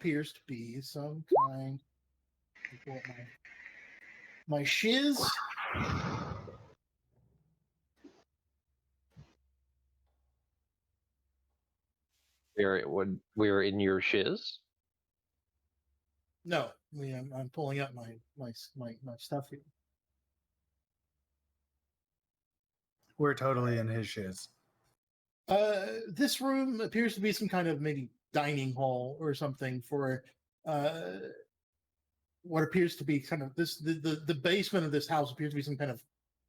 appears to be some kind. Pull up my shiz. We're in your shiz. No, I'm pulling up my stuff here. We're totally in his shiz. This room appears to be some kind of maybe dining hall or something for what appears to be kind of the basement of this house appears to be some kind of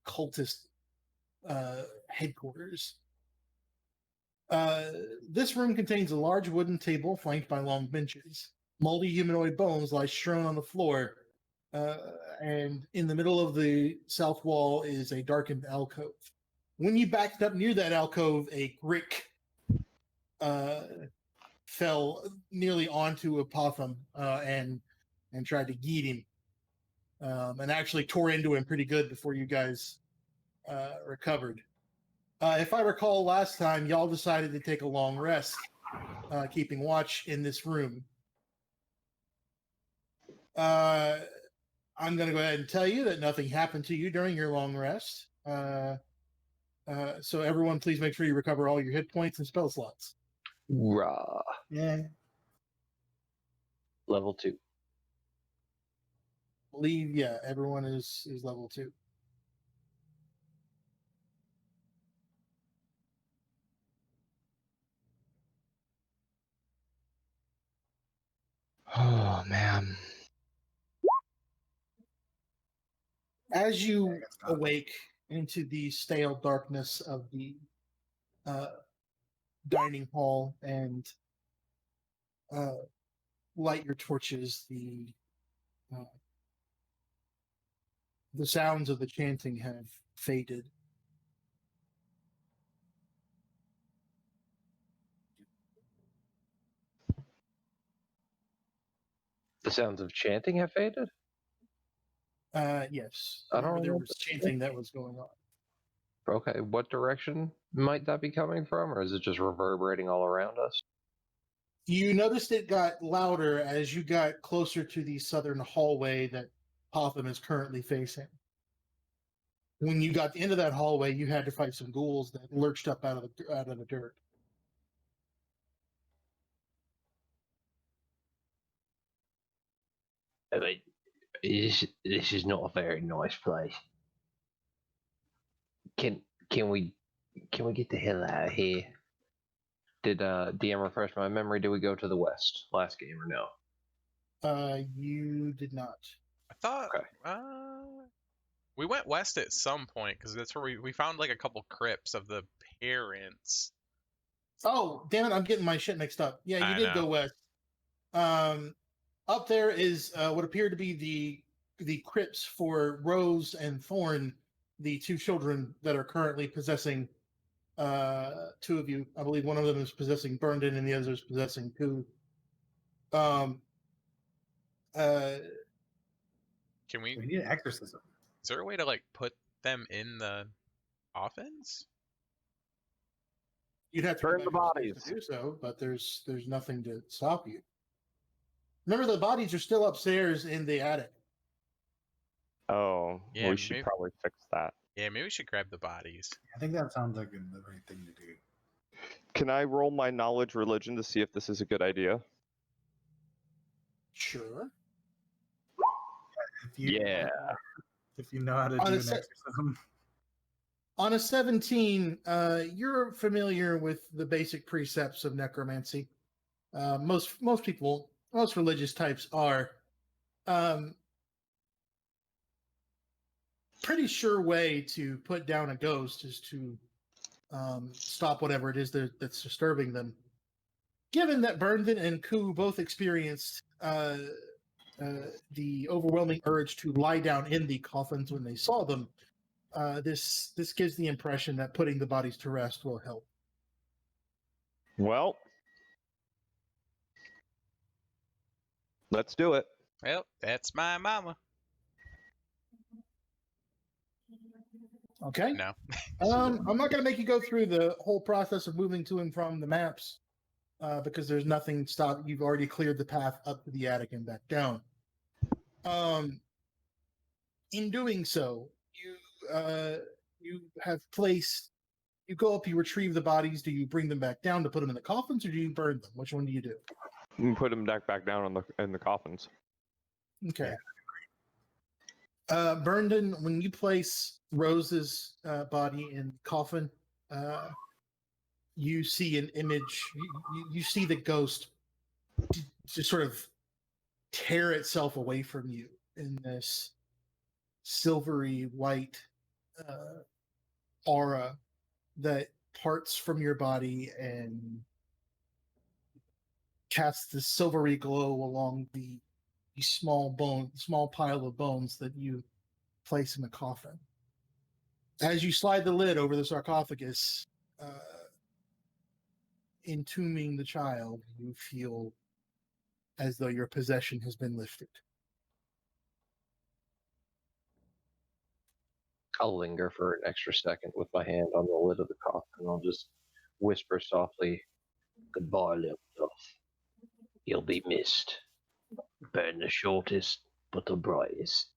cultist headquarters. This room contains a large wooden table flanked by long benches. Moldy humanoid bones lie strewn on the floor, and in the middle of the south wall is a darkened alcove. When you backed up near that alcove, a brick fell nearly onto Apotham and tried to yeet him, and actually tore into him pretty good before you guys recovered. If I recall, last time y'all decided to take a long rest, keeping watch in this room. I'm going to go ahead and tell you that nothing happened to you during your long rest. So everyone, please make sure you recover all your hit points and spell slots. Rah. Yeah. Level 2. Believe, yeah, everyone is level 2. Oh man. As you awake into the stale darkness of the dining hall and light your torches, the sounds of the chanting have faded. The sounds of chanting have faded? Yes. I don't There know. was chanting that was going on. Okay, what direction might that be coming from, or is it just reverberating all around us? You noticed it got louder as you got closer to the southern hallway that Potham is currently facing. When you got into that hallway, you had to fight some ghouls that lurched up out of the dirt. I mean, this is not a very nice place. Can we get the hell out of here? Did DM refresh my memory? Did we go to the west last game or no? You did not. I thought Okay. We went west at some point because that's where we found like a couple crypts of the parents. Oh, damn it, I'm getting my shit mixed up. Yeah, you did go west. Up there is what appeared to be the crypts for Rose and Thorn, the two children that are currently possessing two of you. I believe one of them is possessing Burnden and the other is possessing Koo. Can we need an exorcism. Is there a way to like put them in the coffins? You'd have to burn the bodies to do so, but there's nothing to stop you. Remember, the bodies are still upstairs in the attic. Oh, Yeah, we should probably fix that. Yeah, maybe we should grab the bodies. I think that sounds like the right thing to do. Can I roll my knowledge religion to see if this is a good idea? Sure. If you know how to do an exorcism. On a 17, you're familiar with the basic precepts of necromancy. Most people, most religious types are. Pretty sure way to put down a ghost is to stop whatever it is that's disturbing them. Given that Burnden and Koo both experienced the overwhelming urge to lie down in the coffins when they saw them, this gives the impression that putting the bodies to rest will help. Well, let's do it. Well, that's my mama. Okay. No. I'm not going to make you go through the whole process of moving to and from the maps. because there's nothing stop. You've already cleared the path up to the attic and back down. In doing so, you have placed. You go up, you retrieve the bodies. Do you bring them back down to put them in the coffins, or do you burn them? Which one do you do? You can put them back down in the coffins. Okay. Burnden, when you place Rose's body in the coffin, you see an image. You see the ghost just sort of tear itself away from you in this silvery white aura that parts from your body and casts this silvery glow along the small pile of bones that you place in the coffin. As you slide the lid over the sarcophagus, entombing the child, you feel as though your possession has been lifted. I'll linger for an extra second with my hand on the lid of the coffin. I'll just whisper softly, "Goodbye, little dove. You'll be missed. Burn the shortest, but the brightest."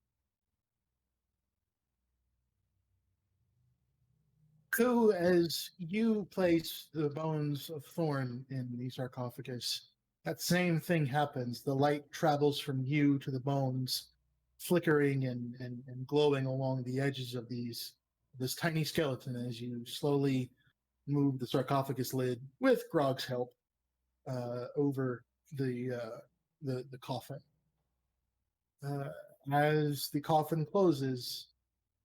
So, as you place the bones of Thorn in the sarcophagus, that same thing happens. The light travels from you to the bones, flickering and glowing along the edges of this tiny skeleton as you slowly move the sarcophagus lid, with Grog's help, over the coffin. As the coffin closes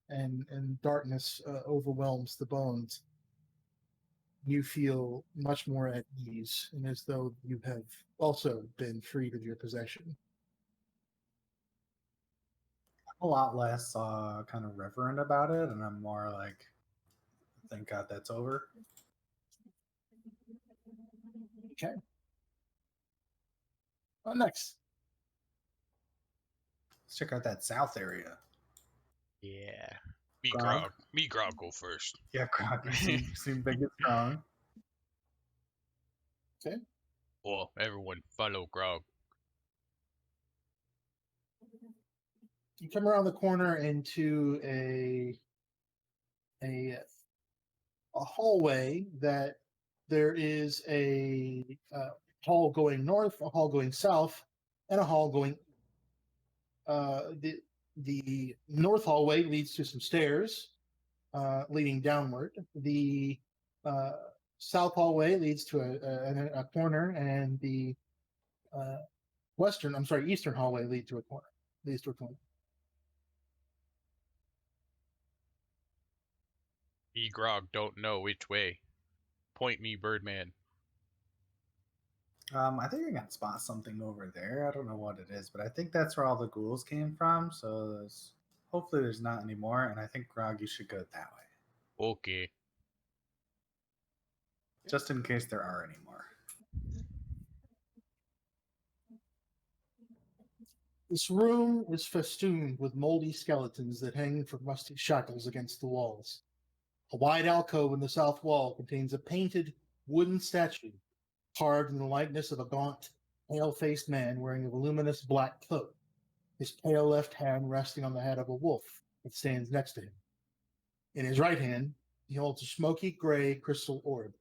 and darkness overwhelms the bones, you feel much more at ease, and as though you have also been freed of your possession. I'm a lot less kind of reverent about it, and I'm more like, thank God that's over. Okay. Well, next. Let's check out that south area. Yeah. Grog? Me Grog go first. Yeah, Grog, you seem big and strong. Okay. Well, everyone follow Grog. You come around the corner into a hallway that there is a hall going north, a hall going south, and a hall going. The north hallway leads to some stairs leading downward. The south hallway leads to a corner, and the eastern hallway leads to a corner. Me Grog don't know which way. Point me, Birdman. I think I can spot something over there. I don't know what it is, but I think that's where all the ghouls came from. So hopefully there's not any more. And I think, Grog, you should go that way. Okay. Just in case there are any more. This room is festooned with moldy skeletons that hang from rusty shackles against the walls. A wide alcove in the south wall contains a painted wooden statue carved in the likeness of a gaunt, pale-faced man wearing a voluminous black cloak, his pale left hand resting on the head of a wolf that stands next to him. In his right hand, he holds a smoky gray crystal orb.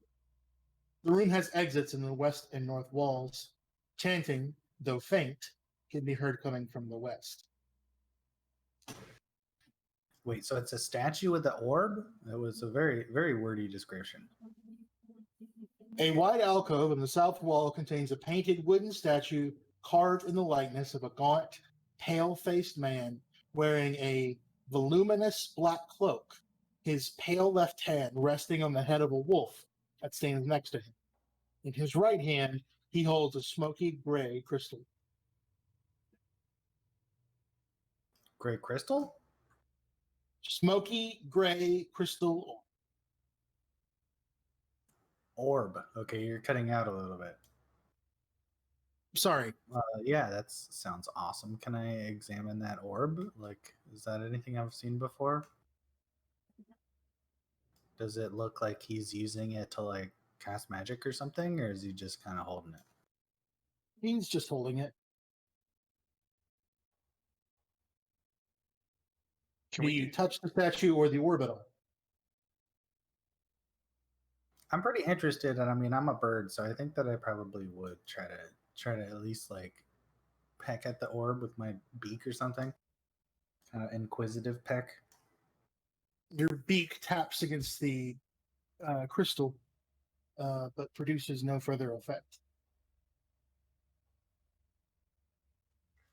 The room has exits in the west and north walls. Chanting, though faint, can be heard coming from the west. Wait, so it's a statue with the orb? That was a very, very wordy description. A wide alcove in the south wall contains a painted wooden statue carved in the likeness of a gaunt, pale-faced man wearing a voluminous black cloak, his pale left hand resting on the head of a wolf that stands next to him. In his right hand, he holds a smoky gray crystal. Gray crystal? Smoky gray crystal Orb. Okay, you're cutting out a little bit. Sorry. Yeah, that sounds awesome. Can I examine that orb? Like, is that anything I've seen before? Does it look like he's using it to, like, cast magic or something, or is he just kind of holding it? He's just holding it. Can Do we you do? touch the statue or the orbital? I'm pretty interested, and I mean, I'm a bird, so I think that I probably would try to at least like peck at the orb with my beak or something. Kind of inquisitive peck. Your beak taps against the crystal, but produces no further effect.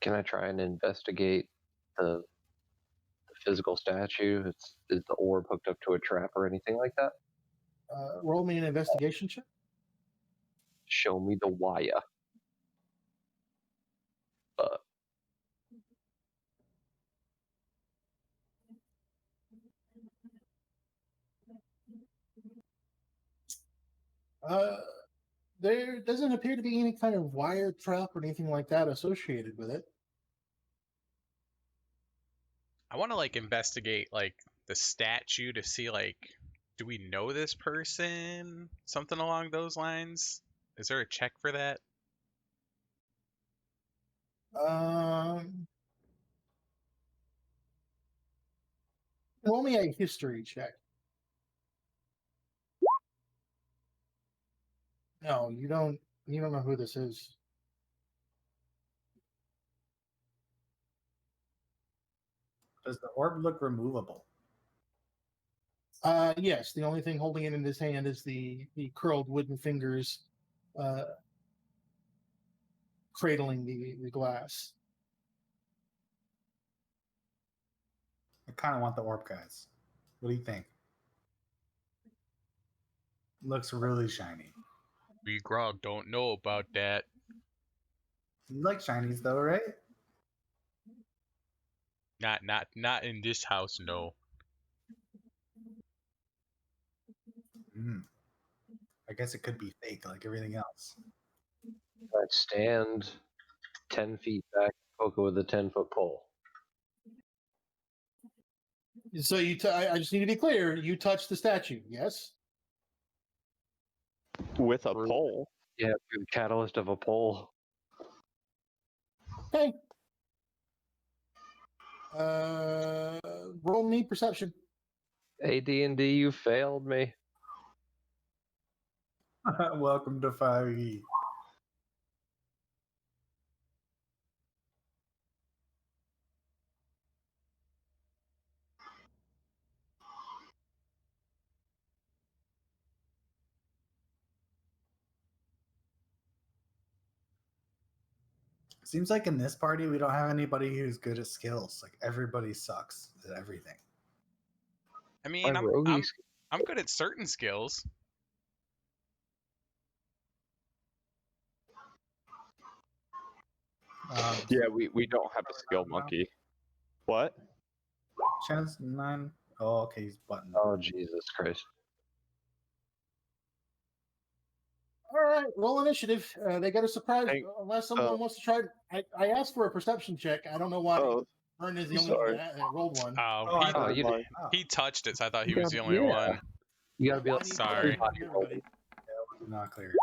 Can I try and investigate the physical statue? Is the orb hooked up to a trap or anything like that? Roll me an investigation check. Show me the wire. There doesn't appear to be any kind of wire trap or anything like that associated with it. I want to like investigate like the statue to see like, do we know this person? Something along those lines. Is there a check for that? Roll me a history check. No, you don't. You don't know who this is. Does the orb look removable? Yes. The only thing holding it in his hand is the curled wooden fingers, cradling the glass. I kind of want the orb, guys. What do you think? Looks really shiny. We Grog don't know about that. You like shinies though, right? Not in this house, no. I guess it could be fake, like everything else. I stand 10 feet back, poke it with a 10-foot pole. So I just need to be clear. You touched the statue, yes? With a pole. Yeah, through the catalyst of a pole. Okay. Roll me perception. AD&D, you failed me. Welcome to 5e. Seems like in this party we don't have anybody who's good at skills. Like everybody sucks at everything. I mean, My I'm roguies. I'm good at certain skills. Yeah, we don't have a skill monkey. What? Chance 9. Oh, okay, he's buttoned. Oh, Jesus Christ. All right, roll initiative. They got a surprise. Hey, Unless someone wants to try. I asked for a perception check. I don't know why. Oh, Vern is the I'm only sorry. one that rolled one. Oh, I Oh, thought you it did. was- oh, He touched it, so I thought he You was got- the only yeah. one. You gotta be I able need to Sorry. to hear everybody. not clear.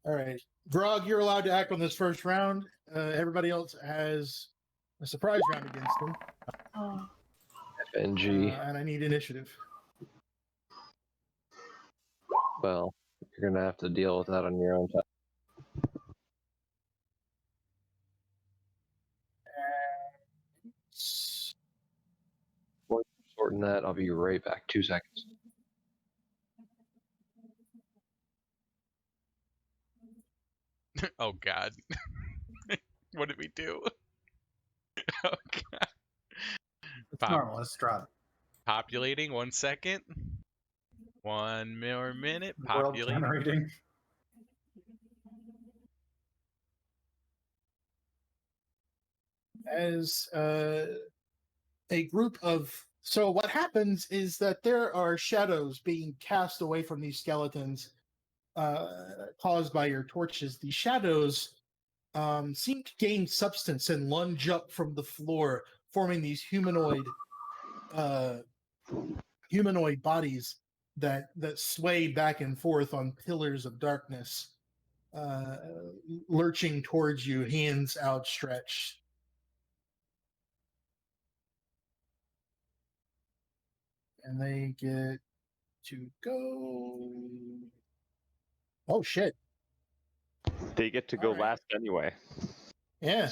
All right, Grog, you're allowed to act on this first round. Everybody else has a surprise round against them, FNG. and I need initiative. Well, you're gonna have to deal with that on your own time. While you're sorting that, I'll be right back. 2 seconds. Oh God. What did we do? Oh God. It's normal. It's Strahd. Populating. 1 second. 1 more minute. World Populating. generating. As a group of so what happens is that there are shadows being cast away from these skeletons caused by your torches. These shadows seem to gain substance and lunge up from the floor, forming these humanoid bodies that sway back and forth on pillars of darkness, lurching towards you, hands outstretched. And they get to go. Oh shit! They get to go All right. last anyway. Yeah.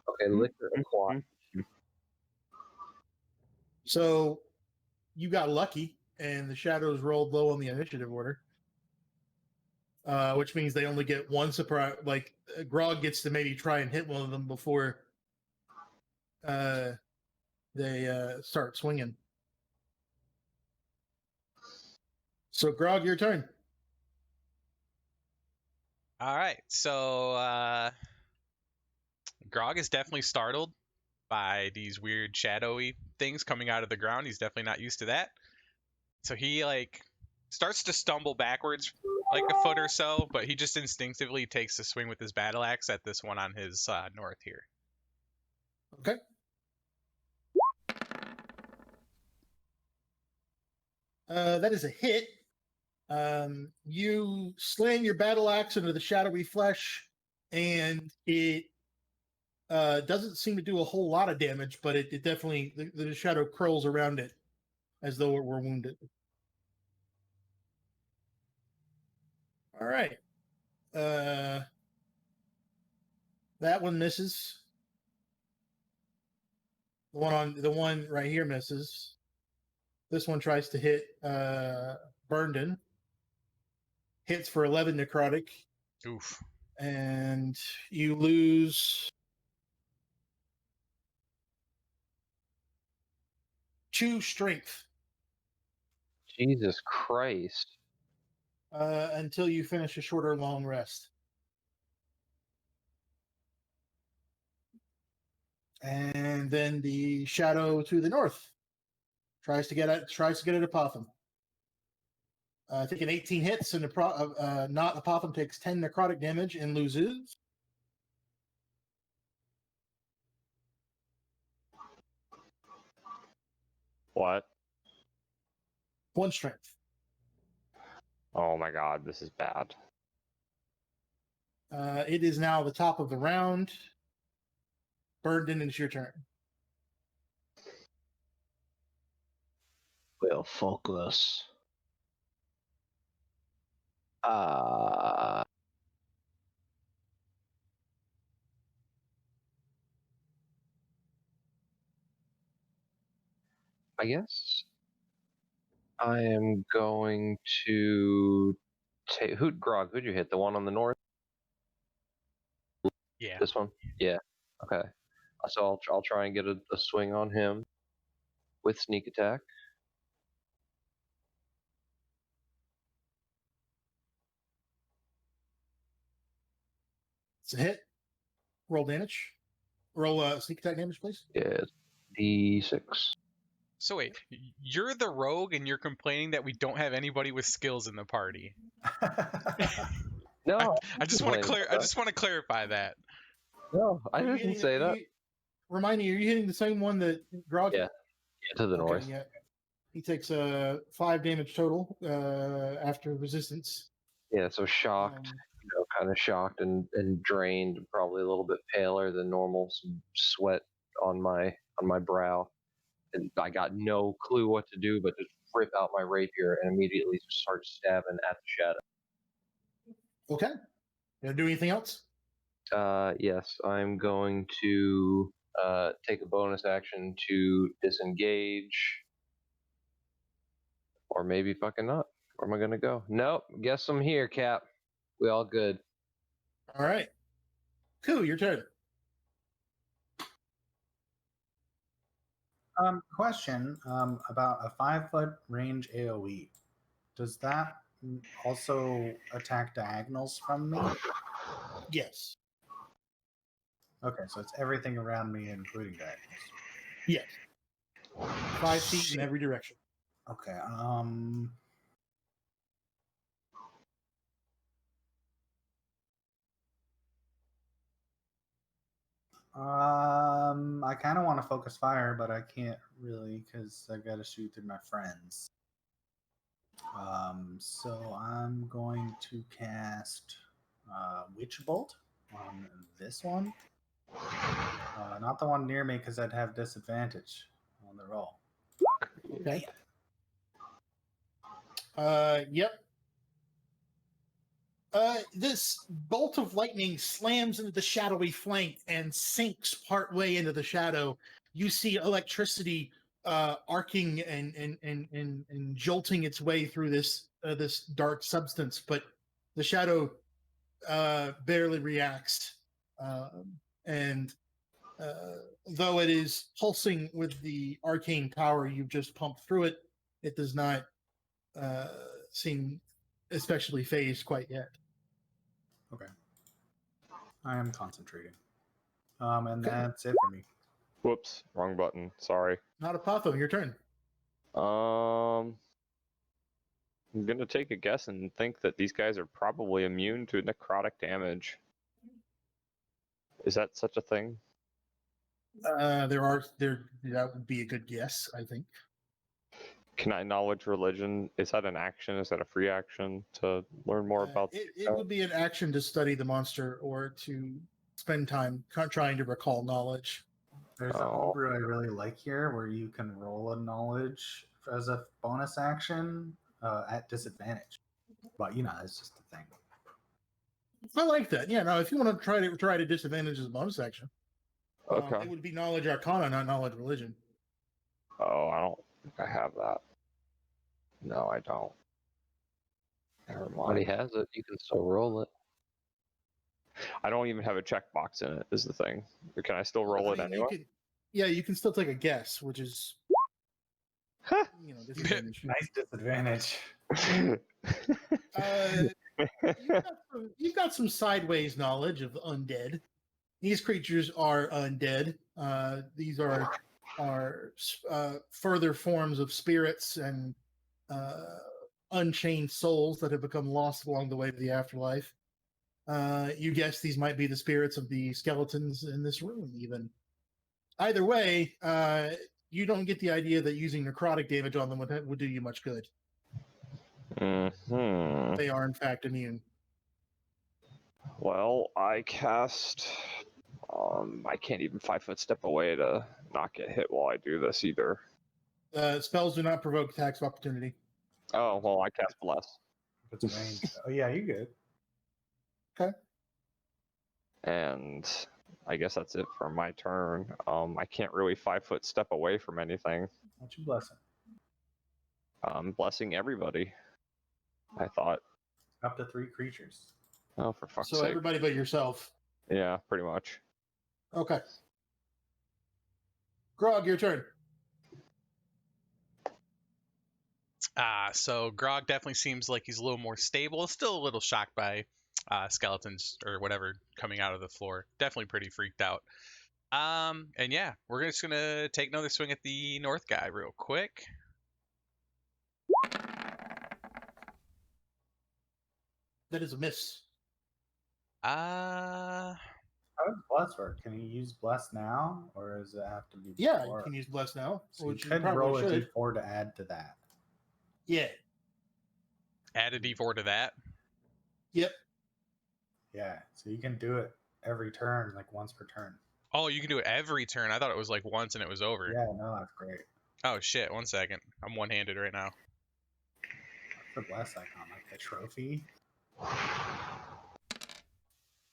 Okay, liquor and plot. So you got lucky, and the shadows rolled low on the initiative order, which means they only get one surprise. Like Grog gets to maybe try and hit one of them before they start swinging. So Grog, your turn. All right, so Grog is definitely startled by these weird shadowy things coming out of the ground. He's definitely not used to that. So he like starts to stumble backwards like a foot or so, but he just instinctively takes a swing with his battle axe at this one on his north here. Okay. That is a hit. You slam your battle axe into the shadowy flesh, and it doesn't seem to do a whole lot of damage, but it definitely, the shadow curls around it as though it were wounded. All right. That one misses. The one right here misses. This one tries to hit Burnden. Hits for 11 necrotic. Oof. And you lose 2 strength Jesus Christ. until you finish a short or long rest. And then the shadow to the north tries to get at Apotham. I think an 18 hits, and not Apotham takes 10 necrotic damage and loses What? 1 strength. Oh my god, this is bad. It is now the top of the round. Burnden, it's your turn. Well, focus. I guess I am going to take Grog, who'd you hit? The one on the north? Yeah. This one? Yeah. Okay. So I'll try and get a swing on him with sneak attack. It's a hit. Roll damage. Roll sneak attack damage, please. Yeah. D6. So wait, you're the rogue and you're complaining that we don't have anybody with skills in the party. No, I just want to complaining I just want to clarify that. no, I Are you didn't hitting say that. Remind me, are you hitting the same one that Grog hit? Yeah, to the north. Yeah. He takes 5 damage total after resistance. Yeah, so shocked, kind of shocked and drained, probably a little bit paler than normal, some sweat on my brow. And I got no clue what to do but just rip out my rapier and immediately start stabbing at the shadow. Okay. You gonna do anything else? Yes, I'm going to take a bonus action to disengage. Or maybe fucking not. Where am I gonna go? Nope. Guess I'm here, Cap. We all good. All right. Cool, your turn. Question about a 5-foot range AoE. Does that also attack diagonals from me? Yes. Okay, so it's everything around me, including diagonals. Yes. 5 feet in every direction. Okay. I kind of want to focus fire, but I can't really because I've got to shoot through my friends. So I'm going to cast Witch Bolt on this one. Not the one near me because I'd have disadvantage on the roll. Okay. Yep. This bolt of lightning slams into the shadowy flank and sinks partway into the shadow. You see electricity arcing and jolting its way through this dark substance, but the shadow barely reacts. And though it is pulsing with the arcane power you've just pumped through it, it does not seem especially phased quite yet. Okay. I am concentrating. And Okay. that's it for me. Whoops, wrong button. Sorry. Not a Potho, your turn. I'm gonna take a guess and think that these guys are probably immune to necrotic damage. Is that such a thing? That would be a good guess, I think. Can I knowledge religion? Is that an action? Is that a free action to learn more about? It would be an action to study the monster or to spend time trying to recall knowledge. There's a Oh. homebrew I really like here where you can roll a knowledge as a bonus action at disadvantage. But it's just a thing. I like that. Yeah, no, if you want to try to disadvantage as a bonus action, Okay. it would be knowledge arcana, not knowledge religion. Oh, I don't think I have that. No, I don't. Never When he mind. has it, you can still roll it. I don't even have a checkbox in it. Is the thing? Or can I still roll it You anyway? you can still take a guess, which is disadvantage. Nice disadvantage. You've got some sideways knowledge of undead. These creatures are undead. These are further forms of spirits and unchained souls that have become lost along the way to the afterlife. You guess these might be the spirits of the skeletons in this room, even. Either way, you don't get the idea that using necrotic damage on them would do you much good. Hmm. They are, in fact, immune. Well, I cast. I can't even 5-foot step away to not get hit while I do this either. Spells do not provoke attacks of opportunity. Oh well, I cast bless. If it's ranged. Oh yeah, you're good. Okay. And I guess that's it for my turn. I can't really 5-foot step away from anything. What's your blessing? Blessing everybody. I thought. Up to 3 creatures. Oh, for fuck's So sake. everybody but yourself. Yeah, pretty much. Okay. Grog, your turn. So Grog definitely seems like he's a little more stable. Still a little shocked by skeletons or whatever coming out of the floor. Definitely pretty freaked out. And yeah, we're just gonna take another swing at the north guy real quick. That is a miss. Uh, How does bless work? Can you use bless now, or does it have to be? Yeah, before? you can use bless now, So you which you could probably roll a should. d4 to add to that. Yeah. add a d4 to that. Yep. Yeah, so you can do it every turn, like once per turn. Oh, you can do it every turn. I thought it was like once and it was over. Yeah, no, that's great. Oh shit! 1 second. I'm one-handed right now. What's the bless icon? Like the trophy?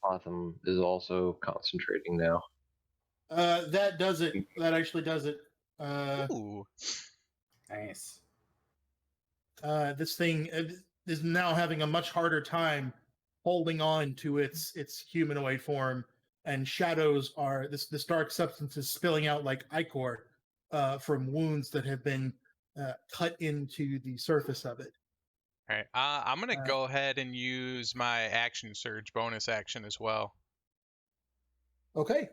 Gotham is also concentrating now. That does it. That actually does it. Ooh. Nice. This thing is now having a much harder time holding on to its humanoid form, and shadows are this dark substance is spilling out like ichor from wounds that have been cut into the surface of it. All right. I'm gonna go ahead and use my action surge bonus action as well, Okay,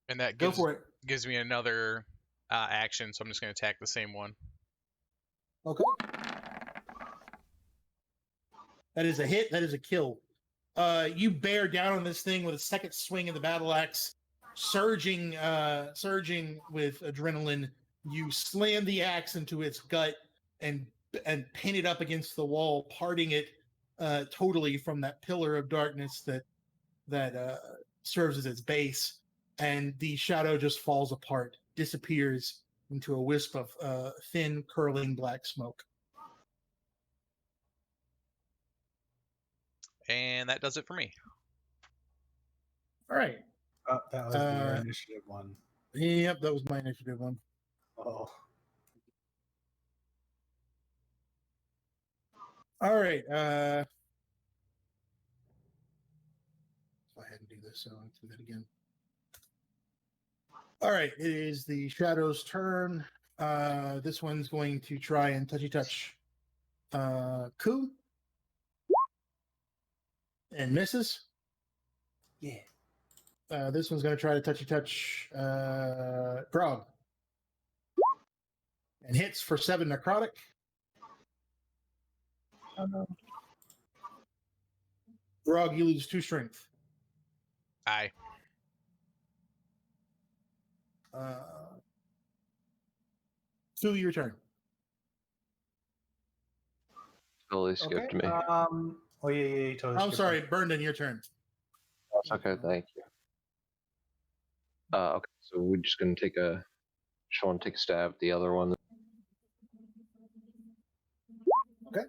and that go for it. gives me another action. So I'm just gonna attack the same one. Okay. That is a hit. That is a kill. You bear down on this thing with a second swing of the battle axe, surging with adrenaline. You slam the axe into its gut and and pin it up against the wall, parting it totally from that pillar of darkness that serves as its base, and the shadow just falls apart, disappears into a wisp of thin, curling black smoke. And that does it for me. All right. Oh, that was your initiative one. Yep, that was my initiative one. Oh. All right. Go ahead and do this. So I'll do that again. All right. It is the Shadow's turn. This one's going to try and touch Ku. And misses. Yeah. This one's going to try to touch Grog. And hits for 7 necrotic. Oh no. Grog, you lose 2 strength. Aye. Ku, your turn. Totally skipped me. Oh yeah, you totally. I'm skipped sorry, me. Burnton, your turn. That's okay, thank you. Okay, so we're just gonna take a stab at the other one. Okay.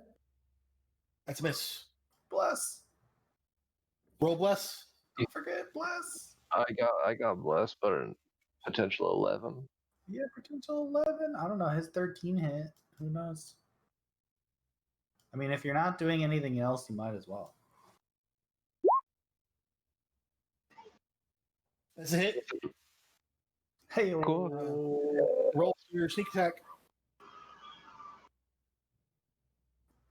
That's a miss. Bless. Roll bless. Don't forget bless. I got blessed, but a potential 11. Yeah, potential 11. I don't know. His 13 hit. Who knows? I mean, if you're not doing anything else, you might as well. That's a hit. Hey, Cool. Roll your sneak attack.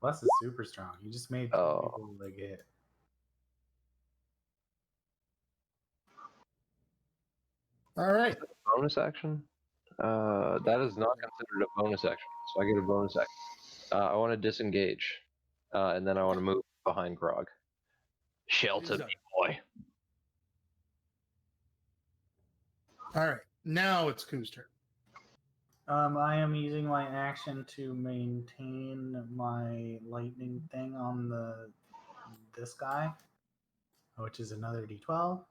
Bless is super strong. You just made two people like hit. All right. Bonus action? That is not considered a bonus action, so I get a bonus action. I want to disengage, and then I want to move behind Grog. Shelter me, boy. All right. Now it's Ku's turn. I am using my action to maintain my lightning thing on this guy, which is another d12.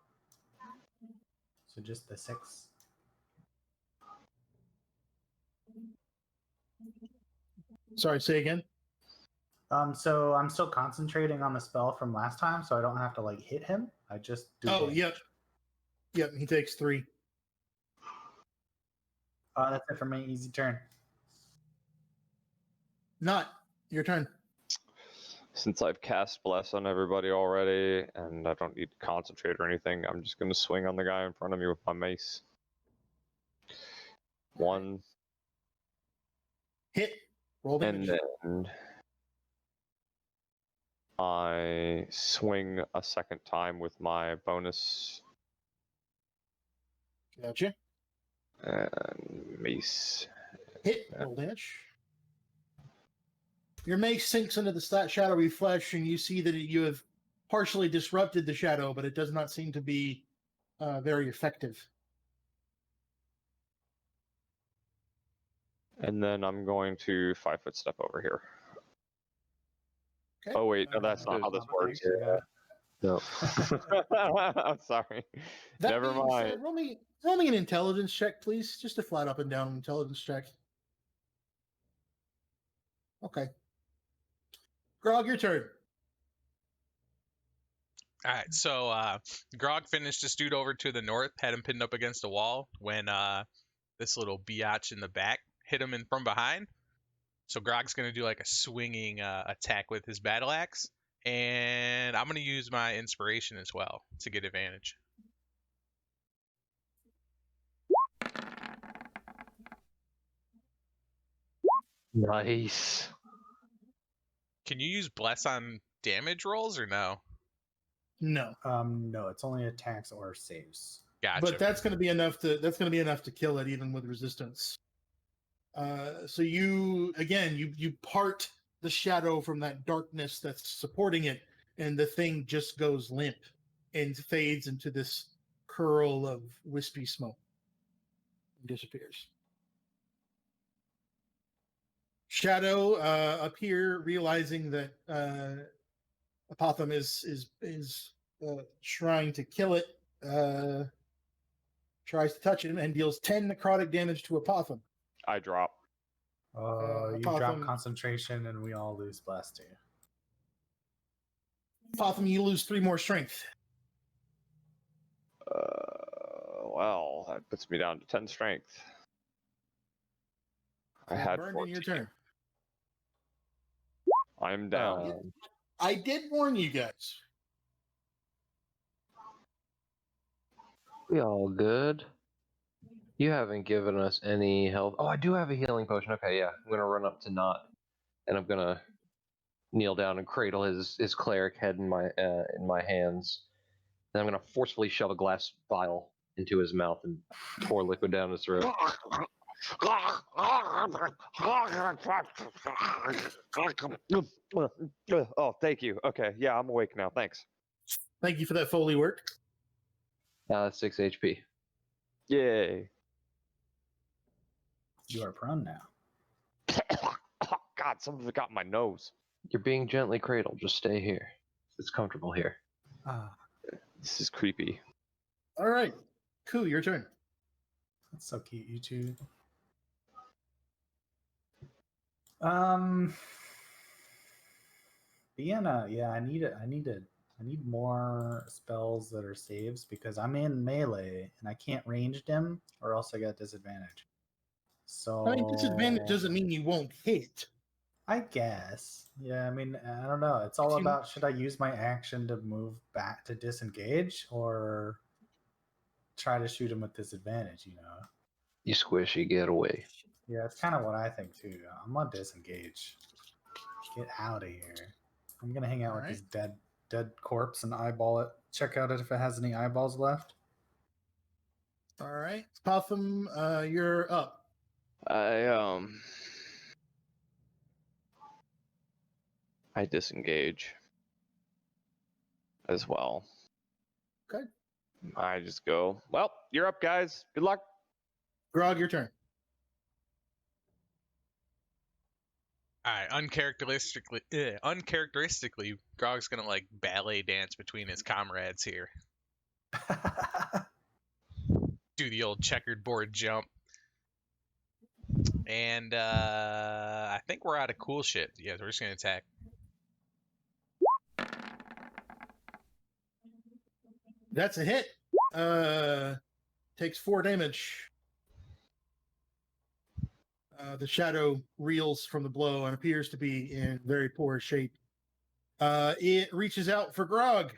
So just the 6. Sorry, say again. So I'm still concentrating on the spell from last time, so I don't have to like hit him. I just do. damage. Yep. Yep, he takes 3. That's it for me. Easy turn. Not your turn. Since I've cast Bless on everybody already, and I don't need to concentrate or anything, I'm just going to swing on the guy in front of me with my mace. 1. Hit. Roll damage. And then I swing a second time with my bonus Gotcha. and mace. Hit. Roll damage. Your mace sinks into the shadowy flesh, and you see that you have partially disrupted the shadow, but it does not seem to be very effective. And then I'm going to 5-foot step over here. Okay. Oh wait, no, that's not how this works. No. I'm sorry. That Never being mind. said, roll me an intelligence check, please. Just a flat up and down intelligence check. Okay. Grog, your turn. All right, so Grog finished this dude over to the north, had him pinned up against a wall when this little biatch in the back hit him in from behind. So Grog's going to do like a swinging attack with his battle axe, and I'm going to use my inspiration as well to get advantage. Nice. Can you use bless on damage rolls or no? No. No, it's only attacks or saves. Gotcha. But that's going to be enough to kill it even with resistance. So you part the shadow from that darkness that's supporting it, and the thing just goes limp and fades into this curl of wispy smoke and disappears. Shadow up here, realizing that Apotham is trying to kill it, tries to touch him and deals 10 necrotic damage to Apotham. I drop. You drop Apotham, concentration and we all lose bless too. Apotham, you lose 3 more strength. Well, that puts me down to 10 strength. I had Burned in 14. your turn. I'm down. I did warn you guys. We all good. You haven't given us any health. Oh, I do have a healing potion. Okay, yeah. I'm gonna run up to Knot, and I'm gonna kneel down and cradle his cleric head in my hands. Then I'm gonna forcefully shove a glass vial into his mouth and pour liquid down his throat. Oh, thank you. Okay, yeah, I'm awake now. Thanks. Thank you for that Foley work. 6 HP. Yay. You are prone now. Oh, God, some of it got in my nose. You're being gently cradled. Just stay here. It's comfortable here. Ah, This is creepy. All right. Cool, your turn. that's so cute, you two. Vienna, yeah, I need more spells that are saves because I'm in melee and I can't range them or else I got disadvantage. So I mean, disadvantage doesn't mean you won't hit. I guess. Yeah, I mean, I don't know. It's all about should I use my action to move back to disengage or try to shoot him with disadvantage, you know? You squishy, get away. Yeah, it's kind of what I think too. I'm gonna disengage. Get out of here. I'm gonna hang out with Alright. this dead corpse and eyeball it. Check out it if it has any eyeballs left. All right. Potham, you're up. I disengage as well. Okay. I just go, well, you're up, guys. Good luck. Grog, your turn. All right, uncharacteristically, Grog's gonna like ballet dance between his comrades here. Do the old checkered board jump. And I think we're out of cool shit. Yeah, we're just gonna attack. That's a hit. Takes 4 damage. The shadow reels from the blow and appears to be in very poor shape. It reaches out for Grog.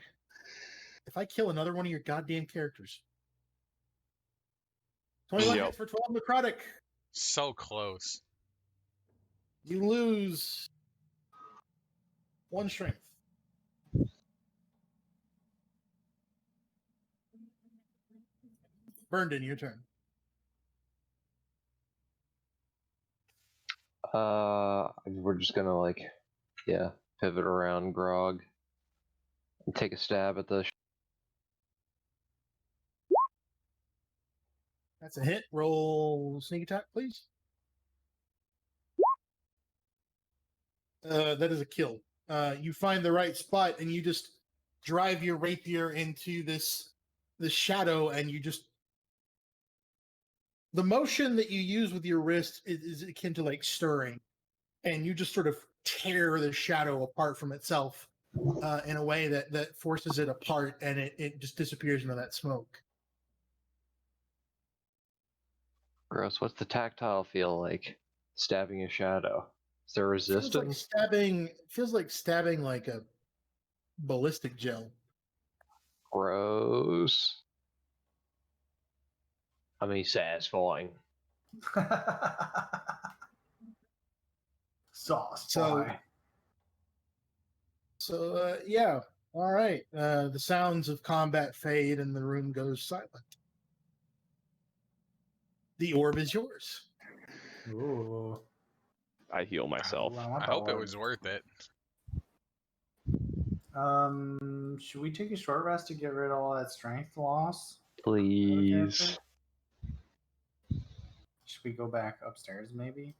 If I kill another one of your goddamn characters. 21 Yep. hits for 12 necrotic. So close. You lose 1 strength. Burned, your turn. We're just gonna pivot around Grog and take a stab at the. That's a hit. Roll sneak attack, please. That is a kill. You find the right spot and you just drive your rapier into this shadow, and you just the motion that you use with your wrist is akin to like stirring, and you just sort of tear the shadow apart from itself in a way that forces it apart, and it just disappears into that smoke. Gross. What's the tactile feel like? Stabbing a shadow. Is there Feels like resistance? stabbing like a ballistic gel. Gross. I mean, satisfying. Sauce So- boy. So yeah, all right. The sounds of combat fade, and the room goes silent. The orb is yours. Ooh. I heal myself. Ooh, I want I the hope it orb. was worth it. Should we take a short rest to get rid of all that strength loss? Please. character? Should we go back upstairs maybe?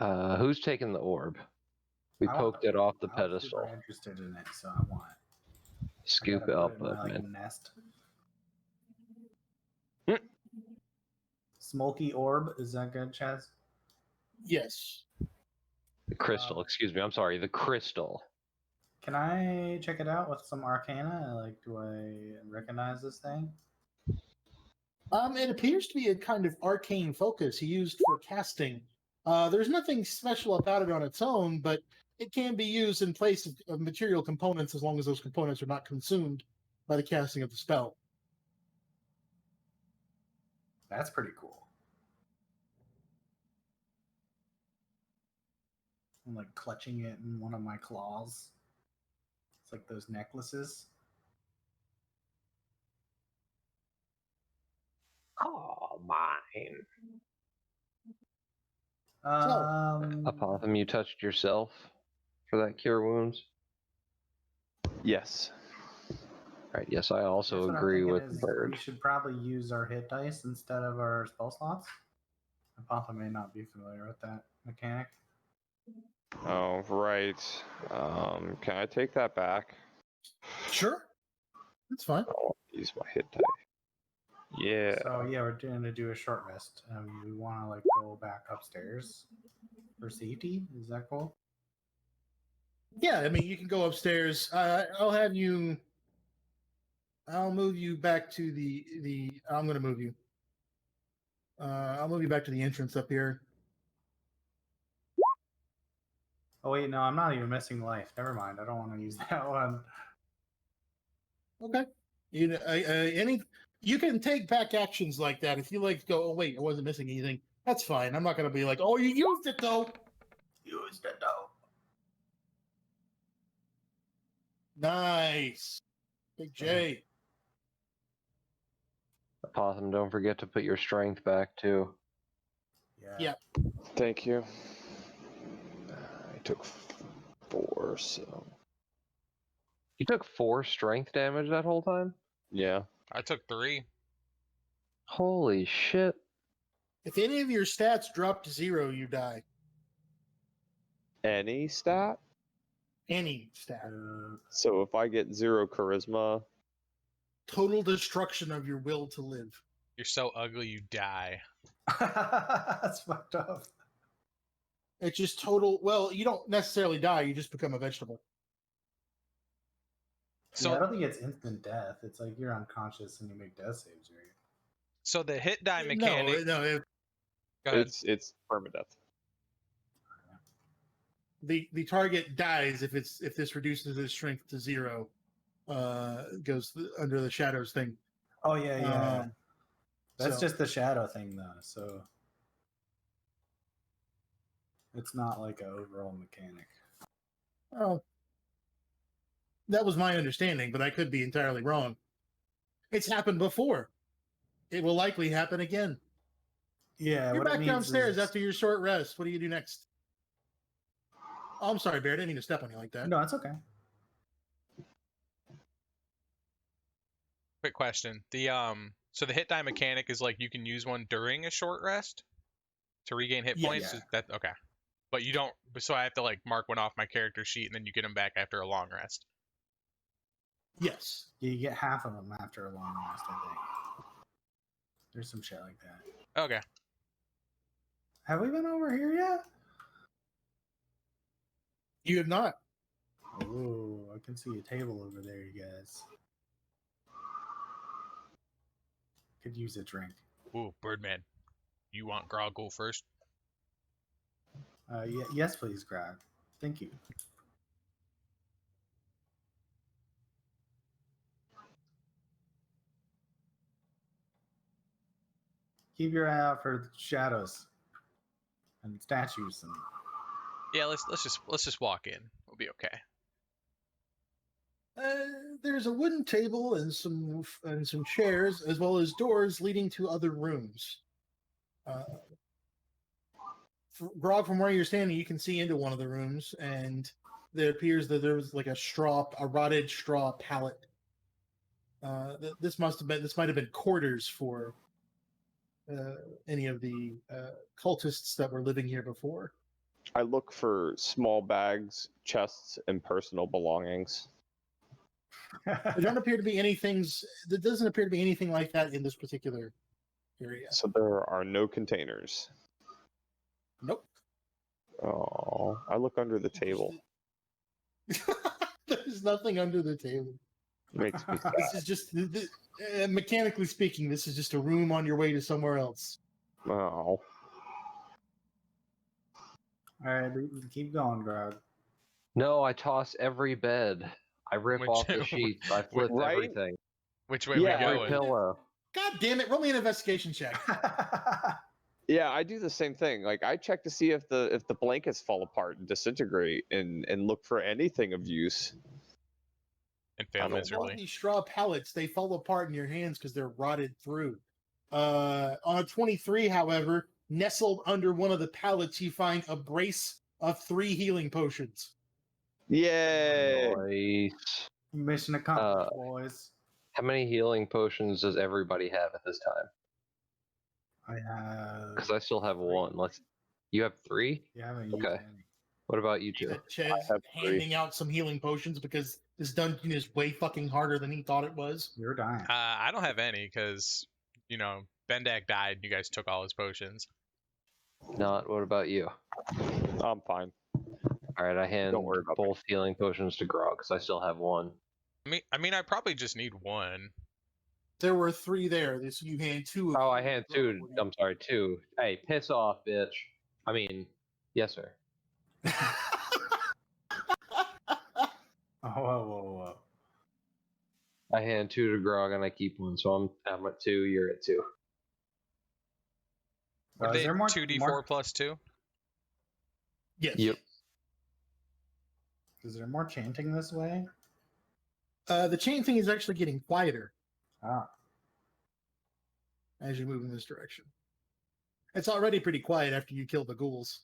Who's taking the orb? We I want poked it off the I'm super pedestal. interested in it, so I want it. I Scoop gotta it put up, it in my like man. nest. Hmm. Smoky orb, is that good, Chaz? Yes. The crystal, excuse me. I'm sorry, the crystal. Can I check it out with some arcana? Like, do I recognize this thing? It appears to be a kind of arcane focus he used for casting. There's nothing special about it on its own, but it can be used in place of material components as long as those components are not consumed by the casting of the spell. That's pretty cool. I'm like clutching it in one of my claws. It's like those necklaces. Oh, mine. Um, You touched yourself for that cure wounds? Yes. Right, yes, I I also guess what I'm agree thinking with is Bird. we should probably use our hit dice instead of our spell slots. Apotha may not be familiar with that mechanic. Oh, right. Can I take that back? Sure. That's fine. I want to use my hit die. Yeah. So yeah, we're going to do a short rest. We want to like go back upstairs for safety. Is that cool? Yeah, I mean, you can go upstairs. I'll move you back to the. I'm going to move you. I'll move you back to the entrance up here. Oh wait, no, I'm not even missing life. Never mind. I don't want to use that one. Okay. You can take back actions like that if you like to go. Oh wait, I wasn't missing anything. That's fine. I'm not going to be like, oh, you used it though. Used it though. Nice, Big J. Apotham, don't forget to put your strength back too. Yeah. Thank you. I took 4, so. You took 4 strength damage that whole time? Yeah. I took 3. Holy shit. If any of your stats drop to 0, you die. Any stat? Any stat. So if I get 0 charisma, Total destruction of your will to live. You're so ugly, you die. That's fucked up. It's just total. Well, you don't necessarily die. You just become a vegetable. So Yeah, I don't think it's instant death. It's like you're unconscious and you make death saves, right? So the hit die mechanic. No. Go ahead. it's permadeath. The target dies if this reduces its strength to 0. Goes under the shadows thing. Oh yeah. That's so- just the shadow thing though, so it's not like an overall mechanic. Oh, that was my understanding, but I could be entirely wrong. It's happened before. It will likely happen again. Yeah, You're what it back means downstairs is... after your short rest. What do you do next? Oh, I'm sorry, Bear. I didn't mean to step on you like that. No, it's okay. Quick question. So the hit die mechanic is like you can use one during a short rest to regain hit Yeah. points. Yeah. Is that okay? But you don't. So I have to like mark one off my character sheet and then you get them back after a long rest. Yes. Yeah, you get half of them after a long rest, I think. There's some shit like that. Okay. Have we been over here yet? You have not. Oh, I can see a table over there, you guys. Could use a drink. Ooh, Birdman. You want Grog go first? Yes, please, Grog. Thank you. Keep your eye out for shadows and statues and Yeah. Let's just walk in. We'll be okay. There's a wooden table and some chairs, as well as doors leading to other rooms. Grog, from where you're standing, you can see into one of the rooms, and there appears that there was like a rotted straw pallet. This might have been quarters for any of the cultists that were living here before. I look for small bags, chests, and personal belongings. There don't appear to be anything. There doesn't appear to be anything like that in this particular area. So there are no containers. Nope. Oh, I look under the table. There's nothing under the table. Makes me sad. This is just mechanically speaking. This is just a room on your way to somewhere else. Oh. All right, keep going, Grog. No, I toss every bed. I rip Which- off the sheets. I flip Right? everything. Which way Yeah, we Every going? pillow. God damn it! Roll me an investigation check. Yeah, I do the same thing. Like I check to see if the blankets fall apart and disintegrate, and look for anything of use. And I fail don't miserably. These straw pallets, they fall apart in your hands because they're rotted through. On a 23, however, nestled under one of the pallets, you find a brace of 3 healing potions. Yay! Nice. Mission accomplished, boys. How many healing potions does everybody have at this time? I have. Because I still have one. You have 3? You haven't used Okay. any. What about you two? That Ched's have 3. handing out some healing potions because this dungeon is way fucking harder than he thought it was. You're dying. I don't have any because, Bendak died. You guys took all his potions. Not. What about you? I'm fine. All right, I hand Don't worry about me. both healing potions to Grog because I still have one. I mean, I probably just need one. There were 3 there, so you hand 2 of Oh, I them. hand 2. I'm sorry, 2. Hey, piss off, bitch. I mean, yes, sir. Oh, whoa. I hand 2 to Grog and I keep 1, so I'm at 2. You're at 2. Were Is they there more 2d4 plus 2? Yes. Yep. Is there more chanting this way? The chain thing is actually getting quieter Ah, as you move in this direction. It's already pretty quiet after you kill the ghouls.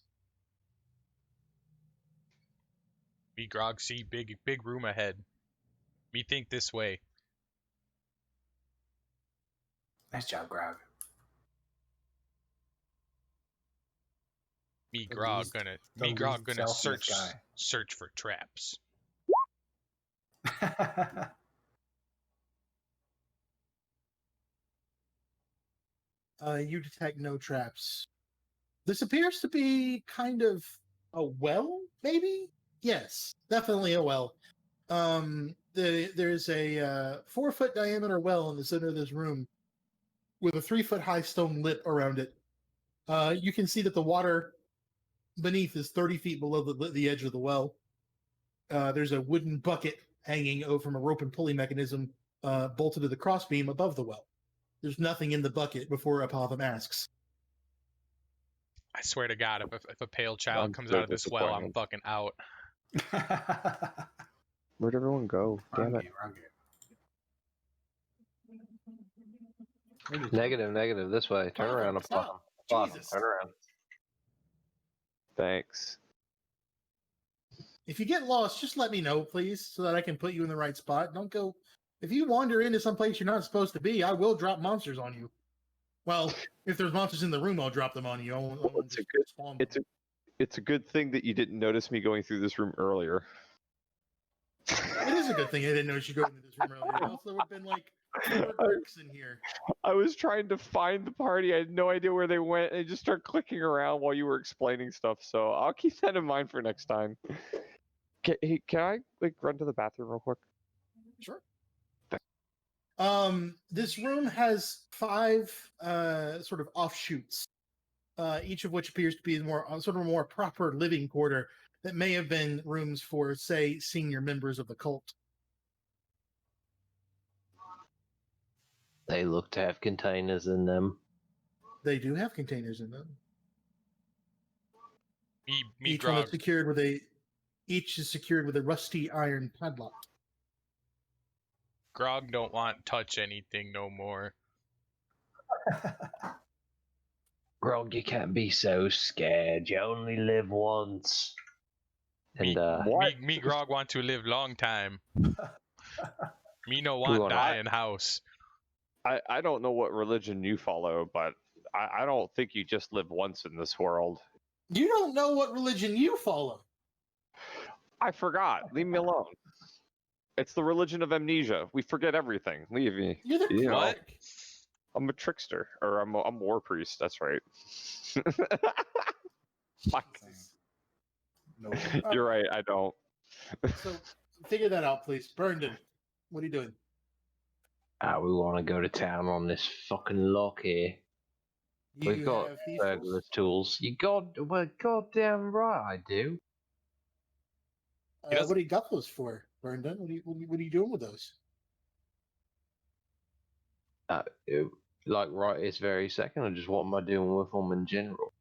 Me Grog see big room ahead. Me think this way. nice job, Grog. Me The Grog least- gonna the me Grog least gonna selfiest search for traps. guy. You detect no traps. This appears to be kind of a well, maybe? Yes, definitely a well. There's a 4-foot diameter well in the center of this room with a 3-foot high stone lip around it. You can see that the water beneath is 30 feet below the edge of the well. There's a wooden bucket hanging over from a rope and pulley mechanism bolted to the crossbeam above the well. There's nothing in the bucket before Apotham asks. I swear to God, if a pale child I'm comes so out of this well, I'm disappointed. fucking out. Where'd everyone go? Damn it. Negative. This way. Turn Bottom, around. stop. Bottom. Jesus. Turn around. Thanks. If you get lost, just let me know, please, so that I can put you in the right spot. Don't go. If you wander into some place you're not supposed to be, I will drop monsters on you. Well, if there's monsters in the room, I'll drop them on you. I won't It's a just good- spawn It's them. a good thing that you didn't notice me going through this room earlier. It is a good thing I didn't notice you go into this room earlier. Else there would have been like 4 clerks in here. I was trying to find the party. I had no idea where they went. And just start clicking around while you were explaining stuff. So I'll keep that in mind for next time. Can I run to the bathroom real quick? Sure. This room has 5 sort of offshoots, each of which appears to be sort of a more proper living quarter that may have been rooms for, say, senior members of the cult. They look to have containers in them. They do have containers in them. Me Each one is Grog. secured with a rusty iron padlock. Grog don't want touch anything no more. Grog, you can't be so scared. You only live once. Me, And What? me Grog want to live long time. Me no Go want on. die in house. I don't know what religion you follow, but I don't think you just live once in this world. You don't know what religion you follow. I forgot. Leave me alone. It's the religion of amnesia. We forget everything. Leave me. You're the You know, What? cleric. I'm a trickster, or I'm a war priest. That's right. Fuck. No. You're right. I don't. So figure that out, please. Burndon, what are you doing? We want to go to town on this fucking lock here. We've You got have thieves' burglar's tools. Well, goddamn right I do. He doesn't- What do you got those for, Burndon? What are you doing with those? Like right this very second, I just what am I doing with them in general?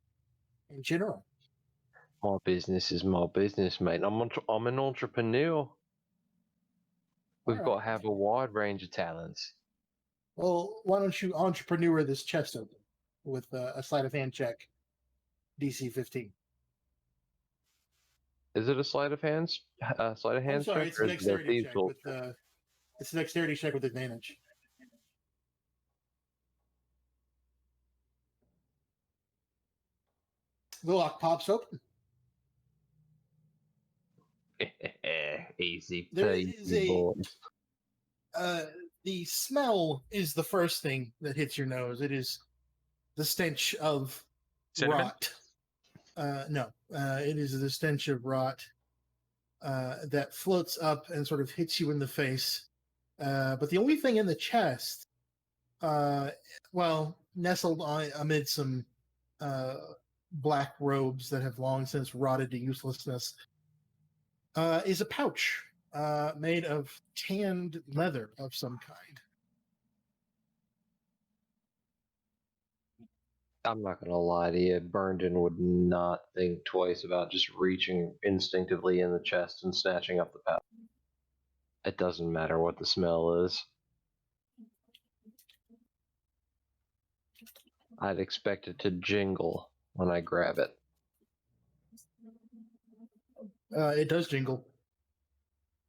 In general. My business is my business, mate. I'm an entrepreneur. We've got to have a wide range of talents. Well, why don't you entrepreneur this chest open with a sleight of hand check, DC 15. Is it a sleight of hands? Sleight of I'm hands sorry, check, it's a or is it a dexterity thieves' check tool? with it's a dexterity check with advantage. The lock pops open. Easy There is peasy, boys. The smell is the first thing that hits your nose. It is the stench of Cinnamon? rot. No, it is the stench of rot that floats up and sort of hits you in the face. But the only thing in the chest, nestled amid some black robes that have long since rotted to uselessness, is a pouch made of tanned leather of some kind. I'm not gonna lie to you, Burndon would not think twice about just reaching instinctively in the chest and snatching up the pouch. It doesn't matter what the smell is. I'd expect it to jingle when I grab it. It does jingle.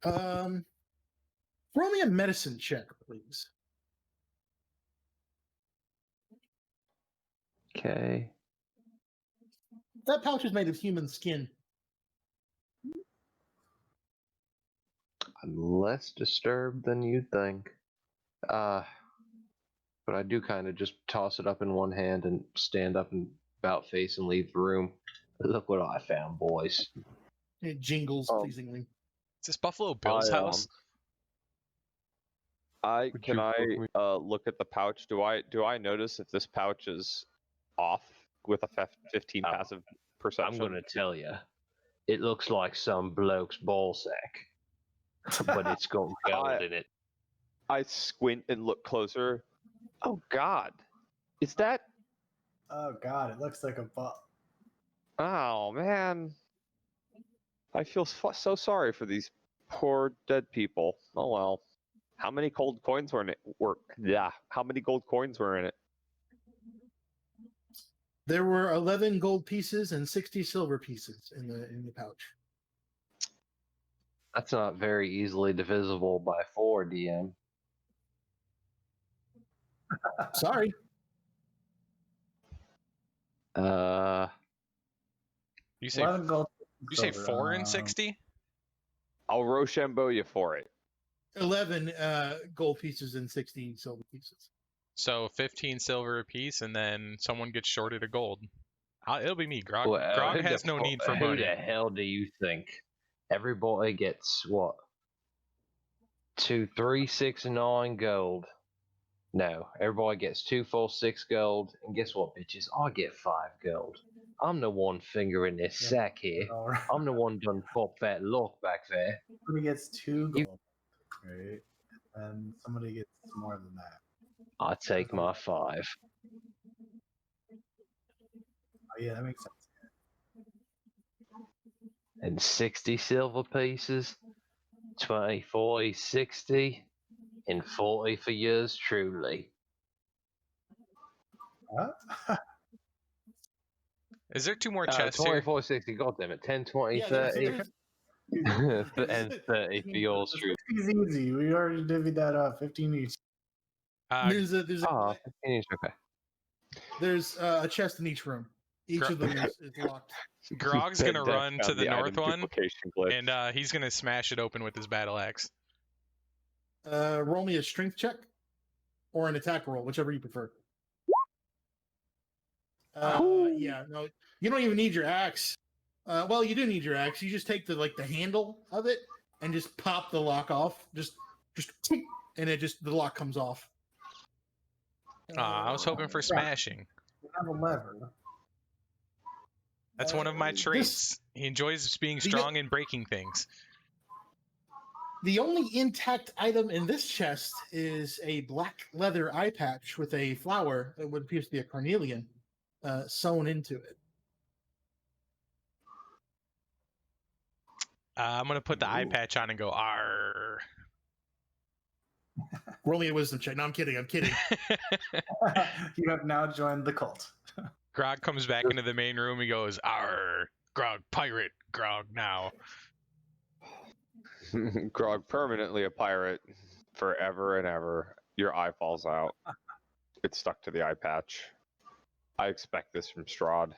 Roll me a medicine check, please. Okay. That pouch is made of human skin. I'm less disturbed than you'd think. But I do kind of just toss it up in one hand and stand up and about face and leave the room. Look what I found, boys. It jingles pleasingly. Is this Buffalo Bill's house? Can I look at the pouch? Do I notice if this pouch is off with a 15 passive perception? I'm gonna tell you, it looks like some bloke's ball sack, but it's got gold in it. I squint and look closer. Oh God, is that? Oh God, it looks like a ball. Oh man, I feel so sorry for these poor dead people. Oh well. How many gold coins were in it? How many gold coins were in it? There were 11 gold pieces and 60 silver pieces in the pouch. That's not very easily divisible by 4, DM. Sorry. You say 11 gold. you say silver. 4 and 60? I'll Rochambeau you for it. 11 gold pieces and 60 silver pieces. So 15 silver a piece, and then someone gets shorted a gold. It'll be me. Grog, Well, Grog who has the no fu- need for Who money. the hell do you think? Everybody gets what? 2, 3, 6, 9 gold. No, everybody gets 2, 4, 6 gold, and guess what, bitches? I get 5 gold. I'm the one finger in this Yeah. sack here. All right. I'm the one done popped that lock back there. Somebody gets 2 gold, right? And somebody gets more than that. I take my 5. Oh yeah, that makes sense. And 60 silver pieces, 20, 40, 60, and 40 for yours truly. Huh? Is there 2 more chests here? 24, 60, goddammit. 10, 20, Yeah, 30, there's- and 30 for yours truly. 15 is easy. We already divvied that up. 15 each. there's a Ah, 15 each, okay. there's a chest in each room. Each of them is locked. Grog's Ben gonna Dev run to found the item north one, duplication glitch. and he's gonna smash it open with his battle axe. Roll me a strength check or an attack roll, whichever you prefer. Yeah, no, you don't even need your axe. Well, you do need your axe. You just take the handle of it and just pop the lock off. Just, and the lock comes off. I was hoping for smashing. You have a lever. That's one of my this- traits. He enjoys being strong and breaking things. The only intact item in this chest is a black leather eye patch with a flower that would appear to be a carnelian sewn into it. I'm gonna put the eye patch on and go R. Roll me a wisdom check. No, I'm kidding. You have now joined the cult. Grog comes back into the main room. He goes R. Grog pirate. Grog now. Grog permanently a pirate forever and ever. Your eye falls out. It's stuck to the eye patch. I expect this from Strahd.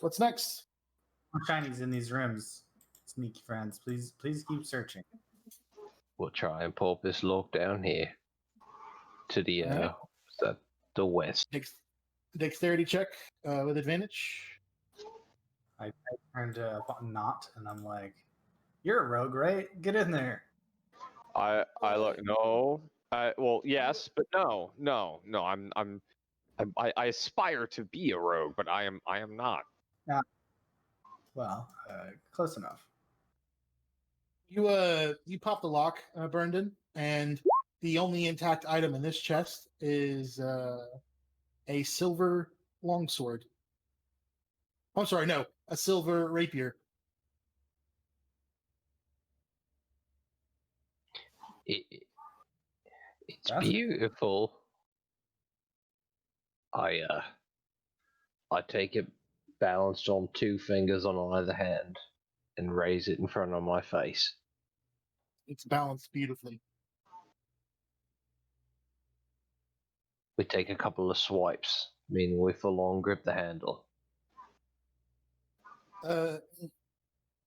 What's next? More shinies in these rooms. Sneaky friends, please keep searching. We'll try and pull this lock down here to the Alright. what's that? The west. Dexterity check with advantage. I turned a knot and I'm like, "You're a rogue, right? Get in there." I look no. Well, yes, but no. I aspire to be a rogue, but I am not. Well, close enough. You pop the lock, Burndon, and the only intact item in this chest is a silver longsword. I'm sorry, no, a silver rapier. It's That's- beautiful. I take it balanced on two fingers on either hand and raise it in front of my face. It's balanced beautifully. We take a couple of swipes, meaning we full on grip the handle.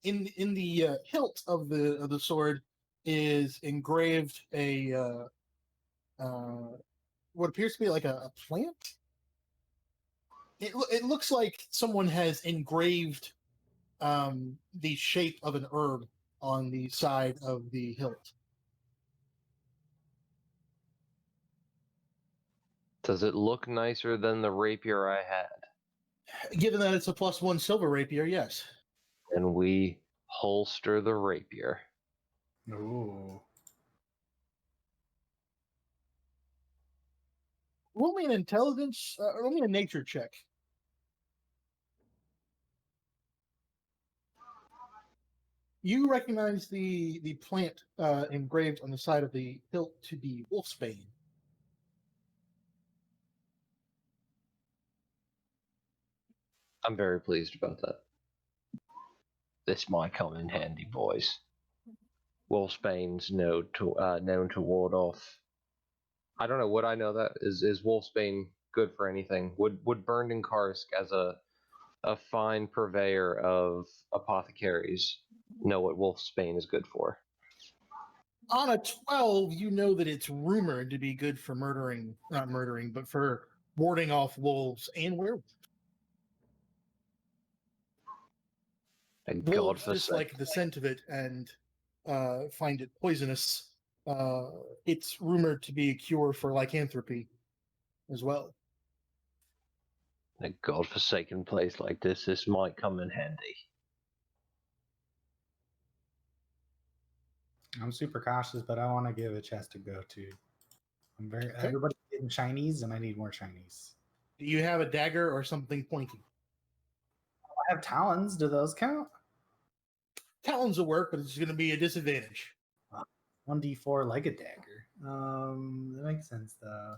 In the hilt of the sword is engraved a what appears to be like a plant. It looks like someone has engraved the shape of an herb on the side of the hilt. Does it look nicer than the rapier I had? Given that it's a +1 silver rapier, yes. And we holster the rapier. Ooh. Roll me an intelligence. Roll me a nature check. You recognize the plant engraved on the side of the hilt to be wolfsbane. I'm very pleased about that. This might come in handy, boys. Wolfsbane's known to ward off. I don't know. Would I know that? Is Wolfsbane good for anything? Would Burned Karsk as a fine purveyor of apothecaries know what Wolfsbane is good for? On a 12, you know that it's rumored to be good for not murdering, but for warding off wolves and werewolves. And Wolves God dislike the scent of it and find it poisonous. It's rumored to be a cure for lycanthropy as well. in a godforsaken place like this might come in handy. I'm super cautious, but I want to give a chest to go to. Everybody's getting shinies, and I need more shinies. Do you have a dagger or something pointy? I have talons. Do those count? Talons will work, but it's going to be a disadvantage. 1d4 like a dagger. That makes sense though.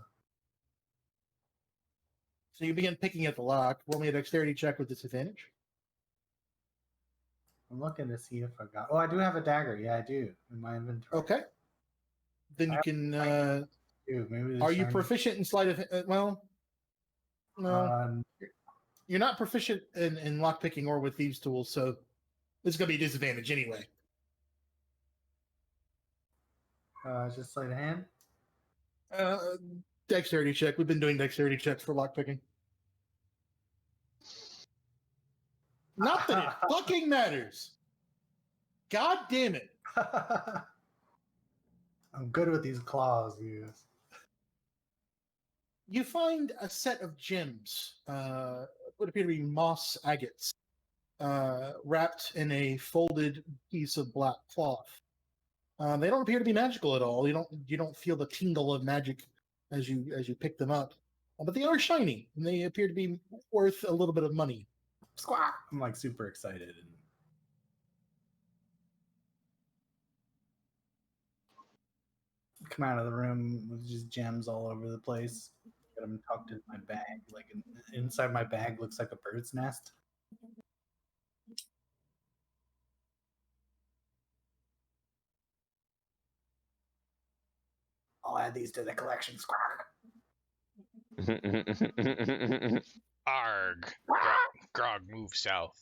So you begin picking at the lock. Roll me a dexterity check with disadvantage. I'm looking to see if I got. Oh, I do have a dagger. Yeah, I do in my inventory. Okay. Then you can Dude, maybe Are you proficient in sleight of? Well, no, you're not proficient in lockpicking or with thieves' tools, so it's gonna be a disadvantage anyway. Just sleight of hand. Uh, Dexterity check. We've been doing dexterity checks for lockpicking. Not that it fucking matters. God damn it. I'm good with these claws, you. You find a set of gems, what appear to be moss agates, wrapped in a folded piece of black cloth. They don't appear to be magical at all. You don't feel the tingle of magic as you pick them up, but they are shiny and they appear to be worth a little bit of money. Squawk! I'm like super excited. And come out of the room with just gems all over the place. Get them tucked in my bag. Like inside my bag looks like a bird's nest. I'll add these to the collection. Squawk! Arg. Grog, move south.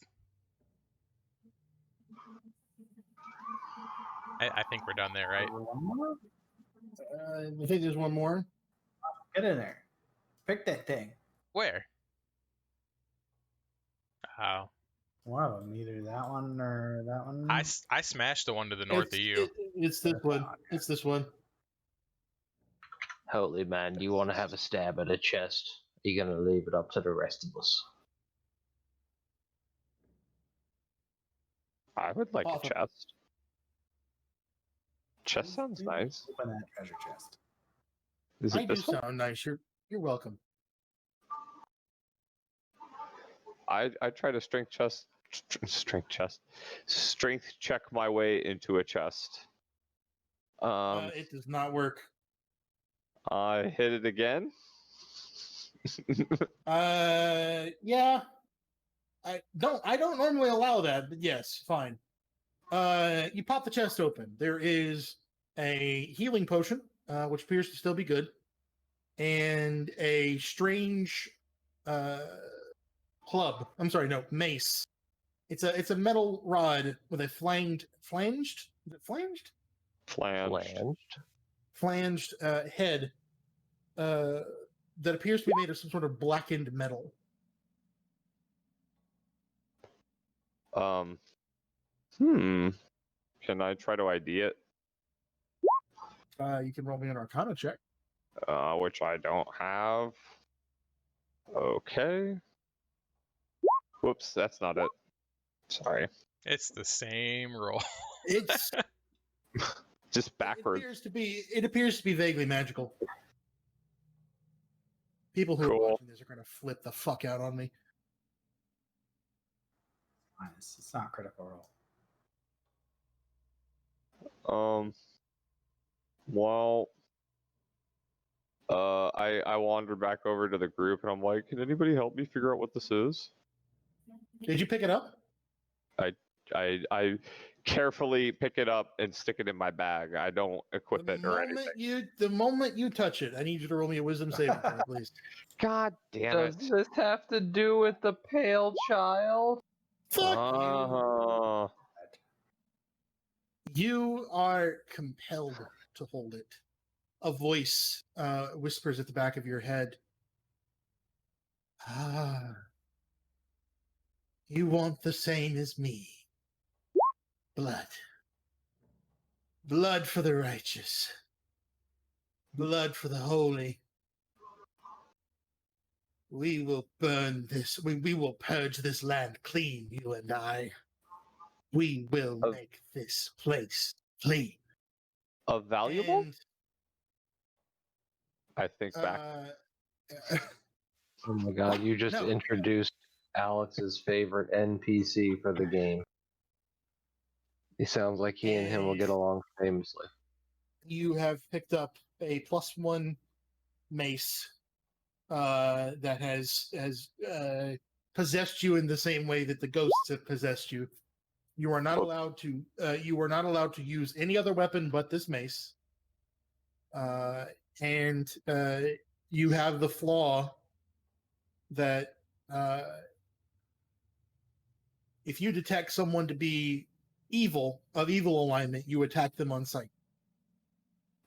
I think we're done there, right? One more? I think there's one more. Get in there. Pick that thing. Where? Oh. One of them, either that one or that one. I smashed the one to the north of you. It's this one. It's this one. Holy man, do you want to have a stab at a chest? Are you going to leave it up to the rest of us? I would like a Awesome. chest. Chest sounds nice. Open that treasure chest. Is I it do this one? sound nice. You're welcome. I try to strength check my way into a chest. It does not work. I hit it again. Yeah. I don't normally allow that, but yes, fine. You pop the chest open. There is a healing potion, which appears to still be good, and a strange club. I'm sorry, no, mace. It's a metal rod with a flanged. Is it flanged? Flanged head that appears to be made of some sort of blackened metal. Can I try to ID it? You can roll me an Arcana check. Which I don't have. Okay. Whoops, that's not it. Sorry. It's the same roll. It's Just backwards. It appears to be vaguely magical. People who are Cool. watching this are going to flip the fuck out on me. It's not critical roll. Well, I wandered back over to the group and I'm like, can anybody help me figure out what this is? Did you pick it up? I carefully pick it up and stick it in my bag. I don't equip it or anything. The moment you touch it, I need you to roll me a wisdom saving throw, please. God damn Does it. this have to do with the pale child? Fuck Uh-huh. you. You are compelled to hold it. A voice whispers at the back of your head. Ah. You want the same as me. Blood. Blood for the righteous. Blood for the holy. We will burn this. We will purge this land clean, you and I. We will make this place clean. Of valuable? And, I think back. Oh my god, you just No. introduced Alex's favorite NPC for the game. He sounds like he and him will get along famously. You have picked up a +1 mace that has possessed you in the same way that the ghosts have possessed you. You are not allowed to. You are not allowed to use any other weapon but this mace. and you have the flaw that if you detect someone to be of evil alignment, you attack them on sight.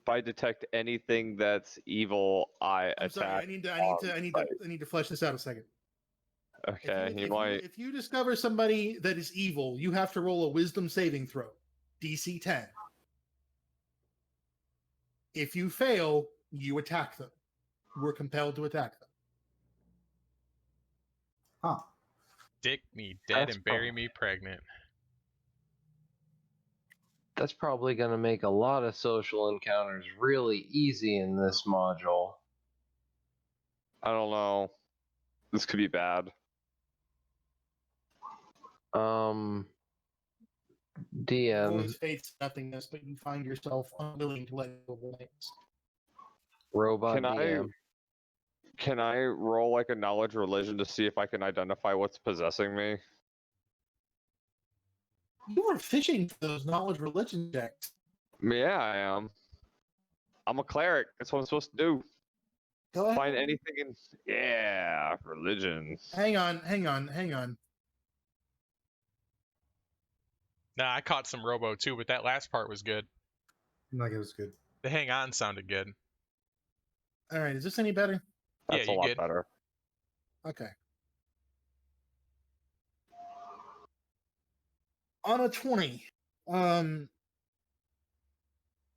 If I detect anything that's evil, I I'm sorry, attack. I need to flesh this out a second. Okay, If you discover somebody that is evil, you have to roll a wisdom saving throw, DC 10. If you fail, you attack them. We're compelled to attack them. Huh. Dick me dead That's and bury me pregnant. That's probably going to make a lot of social encounters really easy in this module. I don't know. This could be bad. DM. Avoids fate's nothingness, but you find yourself unwilling to let go of the reins. Robot Can I- DM. Can I roll like a knowledge religion to see if I can identify what's possessing me? You were fishing for those knowledge religion checks. Yeah, I am. I'm a cleric. That's what I'm supposed to do. Go ahead. Find anything in. Yeah, religion. Hang on. Nah, I caught some robo too, but that last part was good. Like it was good. The hang on sounded good. All right, is this any better? That's Yeah, a you lot good. better. Okay. On a 20,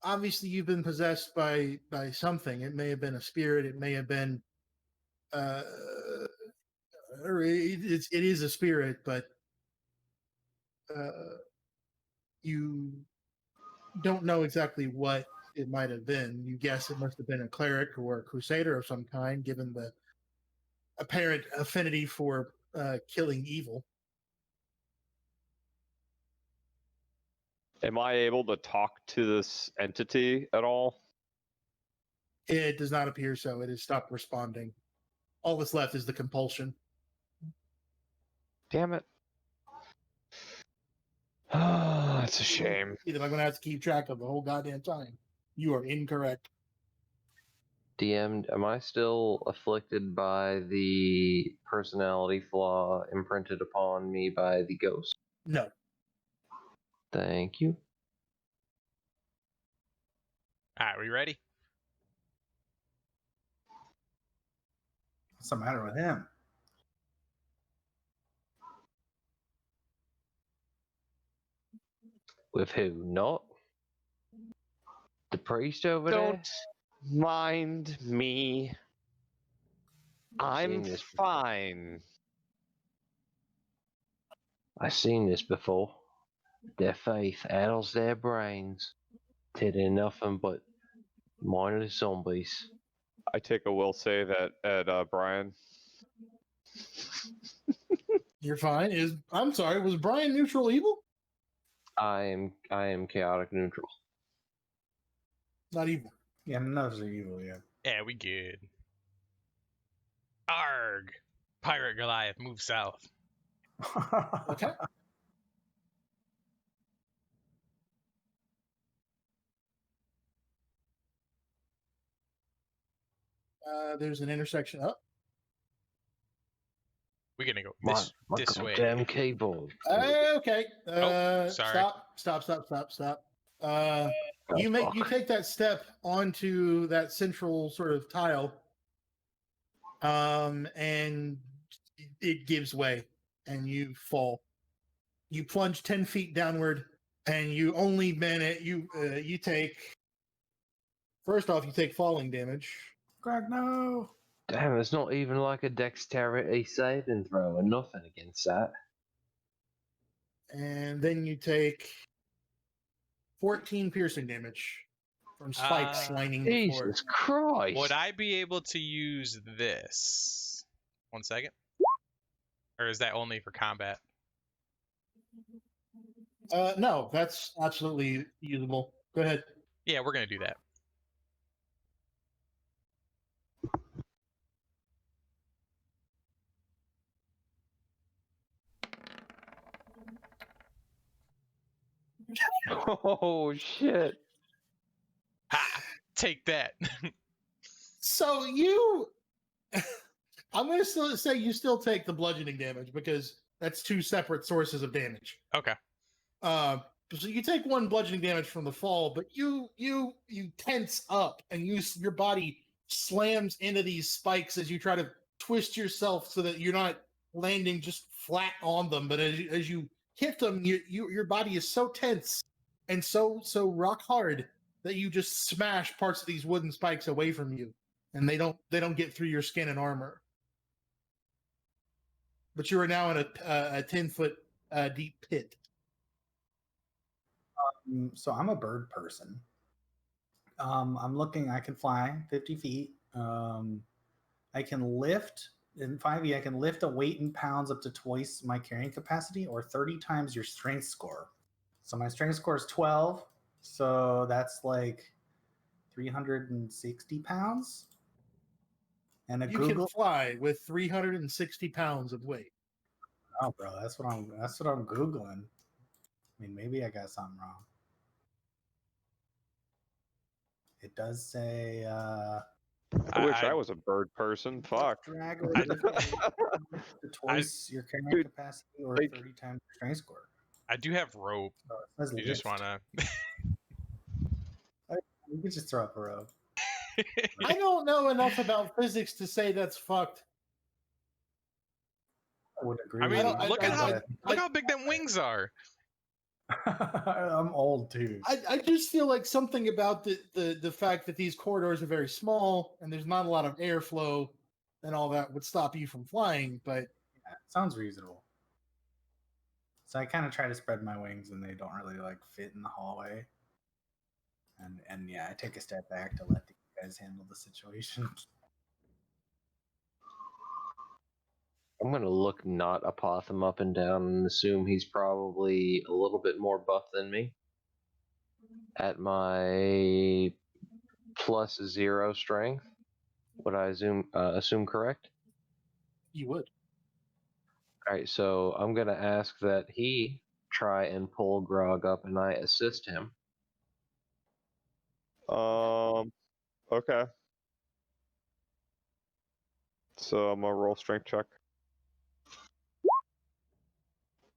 obviously you've been possessed by something. It may have been a spirit. It may have been, or it is a spirit, but you don't know exactly what it might have been. You guess it must have been a cleric or a crusader of some kind, given the apparent affinity for killing evil. Am I able to talk to this entity at all? It does not appear so. It has stopped responding. All that's left is the compulsion. Damn it. That's a shame. That I'm going to have to keep track of the whole goddamn time. You are incorrect. DM, am I still afflicted by the personality flaw imprinted upon me by the ghost? No. Thank you. Alright, we ready? What's the matter with him? With who? Not? The priest over there? Don't mind me. I'm seen this before. fine. I've seen this before. Their faith addles their brains. They're nothing but mindless zombies. I take a will save at Brian. You're fine. I'm sorry, was Brian neutral evil? I am chaotic neutral. Not evil. Yeah, none of us are evil yet. Yeah, we good. Arg! Pirate Goliath, move south. Okay. There's an intersection up. We're gonna go My this way. goddamn keyboard. Okay. Sorry. Stop. You take that step onto that central sort of tile, and it gives way, and you fall. You plunge 10 feet downward, and you only manage you take. First off, you take falling damage. Greg, no. Damn, it's not even like a dexterity saving throw or nothing against that. And then you take 14 piercing damage from spikes lining the floor. Jesus Christ! Would I be able to use this? 1 second. Or is that only for combat? No, that's absolutely usable. Go ahead. Yeah, we're gonna do that. Oh shit! Ha! Take that. So you, I'm going to still say you still take the bludgeoning damage because that's two separate sources of damage. Okay. So you take one bludgeoning damage from the fall, but you tense up and your body slams into these spikes as you try to twist yourself so that you're not landing just flat on them. But as you hit them, your body is so tense and so rock hard that you just smash parts of these wooden spikes away from you, and they don't get through your skin and armor. But you are now in a 10-foot deep pit. So I'm a bird person. I'm looking. I can fly 50 feet. I can lift in 5e. I can lift a weight in pounds up to twice my carrying capacity, or 30 times your strength score. So my strength score is 12. So that's like 360 pounds. And a You Google. can fly with 360 pounds of weight. Oh, bro, that's what I'm googling. I mean, maybe I got something wrong. It does say I wish I was a bird person. Fuck. drag or lift to twice your carrying capacity or 30 times your strength score. I do have rope. So it says You just lift. want You can just throw up a rope. I don't know enough about physics to say that's fucked. I would agree. I mean, with you. look how big them wings are. I'm old too. I just feel like something about the fact that these corridors are very small and there's not a lot of airflow and all that would stop you from flying, but Yeah, sounds reasonable. So I kind of try to spread my wings, and they don't really like fit in the hallway. And yeah, I take a step back to let the guys handle the situation. I'm gonna look not Apotham up and down and assume he's probably a little bit more buff than me. At my +0 strength, would I assume correct? you would. All right, so I'm gonna ask that he try and pull Grog up, and I assist him. Okay. So I'm gonna roll strength check.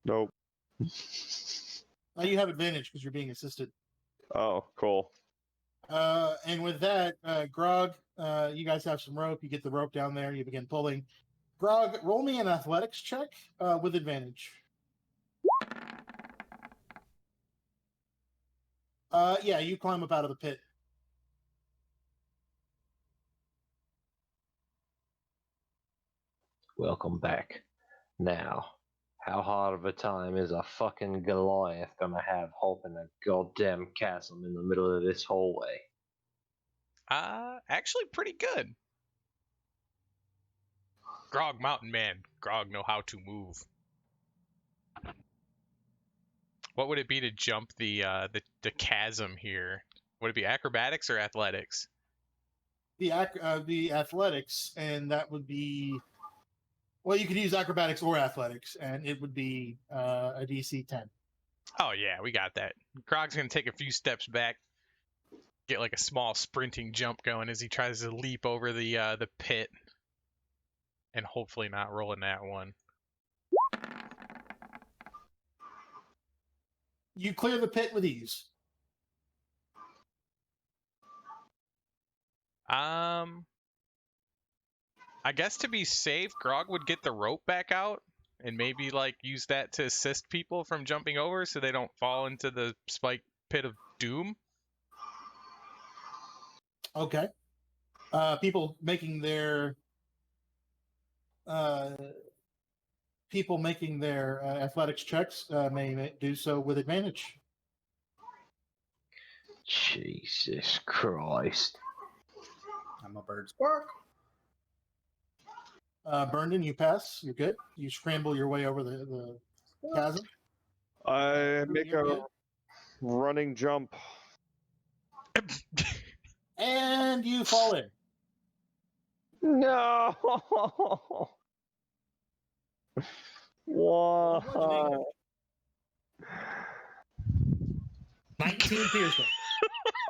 Nope. You have advantage because you're being assisted. Oh, cool. And with that, Grog, you guys have some rope. You get the rope down there. You begin pulling. Grog, roll me an athletics check with advantage. Yeah, you climb up out of the pit. Welcome back. Now, how hard of a time is a fucking Goliath gonna have holding a goddamn castle in the middle of this hallway? Actually pretty good. Grog Mountain Man. Grog know how to move. What would it be to jump the chasm here? Would it be acrobatics or athletics? The athletics, and that would be, well, you could use acrobatics or athletics, and it would be a DC 10. Oh yeah, we got that. Grog's gonna take a few steps back, get like a small sprinting jump going as he tries to leap over the pit, and hopefully not rolling that one. You clear the pit with ease. I guess to be safe, Grog would get the rope back out and maybe like use that to assist people from jumping over so they don't fall into the spike pit of doom. Okay. People making their athletics checks may do so with advantage. Jesus Christ. I'm a bird spark. Burnden, you pass. You're good. You scramble your way over the chasm. I make You're a good. running jump. And you fall in. No. Why? Bludgeoning. 19 piercing.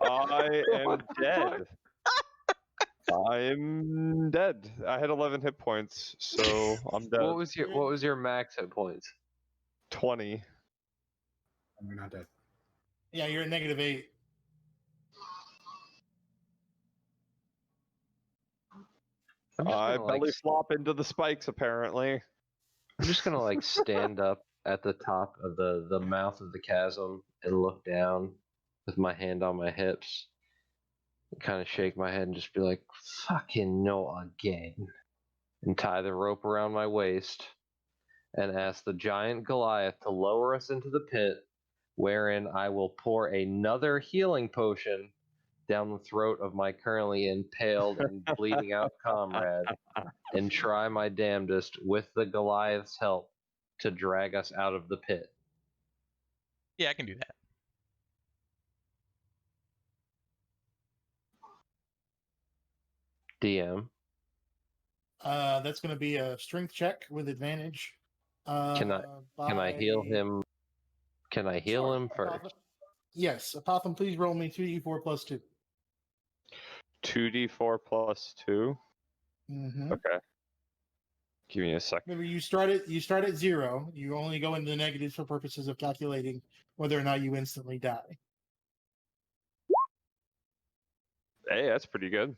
I am dead. I'm dead. I had 11 hit points, so I'm dead. What was your max hit points? 20. You're not dead. Yeah, you're at -8. I'm just I gonna like belly flop into the spikes, apparently. I'm just gonna like stand up at the top of the mouth of the chasm and look down with my hand on my hips and kind of shake my head and just be like, fucking no again. And tie the rope around my waist and ask the giant Goliath to lower us into the pit, wherein I will pour another healing potion down the throat of my currently impaled and bleeding out comrade, and try my damnedest with the Goliath's help to drag us out of the pit. Yeah, I can do that. DM, That's going to be a strength check with advantage. can I heal him? Can I heal him first? Yes, Apotham, please roll me 2d4 plus 2. 2d4 plus 2. Mm-hmm. Okay. Give me a second. Remember, you start at 0. You only go into the negatives for purposes of calculating whether or not you instantly die. Hey, that's pretty good.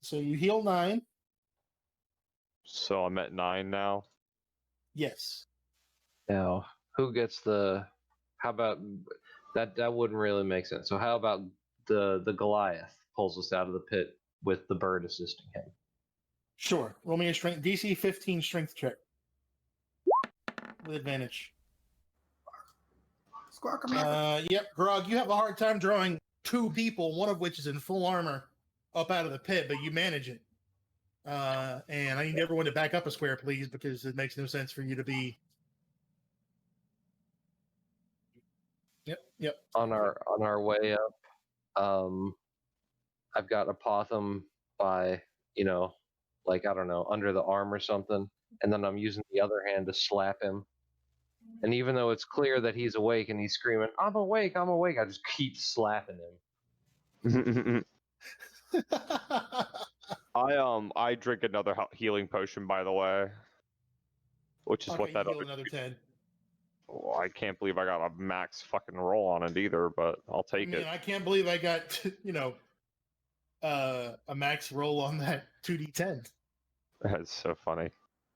So you heal 9. So I'm at 9 now. Yes. Now, who gets the? How about that? That wouldn't really make sense. So how about the Goliath pulls us out of the pit with the bird assisting him? Sure. Roll me a strength DC 15 strength check with advantage. Yep, Grog, you have a hard time drawing 2 people, one of which is in full armor, up out of the pit, but you manage it. And I need everyone to back up a square, please, because it makes no sense for you to be. Yep. On our way up, I've got Apotham by, like, I don't know, under the arm or something, and then I'm using the other hand to slap him. And even though it's clear that he's awake and he's screaming, I'm awake, I just keep slapping him. I drink another healing potion, by the way, which is Okay, what that you heal other. another 10. Oh, I can't believe I got a max fucking roll on it either, but I'll take it. I can't believe I got a max roll on that 2d10. That's so funny.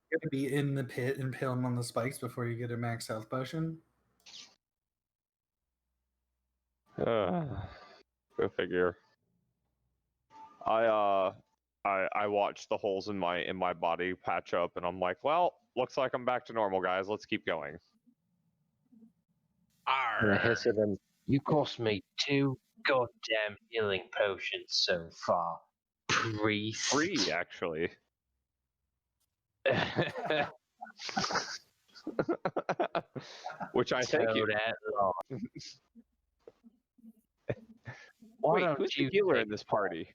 You're gonna be in the pit and impaled on the spikes before you get a max health potion. Go figure. I watched the holes in my body patch up, and I'm like, well, looks like I'm back to normal, guys. Let's keep going. And I hiss at him, you cost me 2 goddamn healing potions so far, priest. 3, actually. Which I thank you. Wait, who's the healer in this party?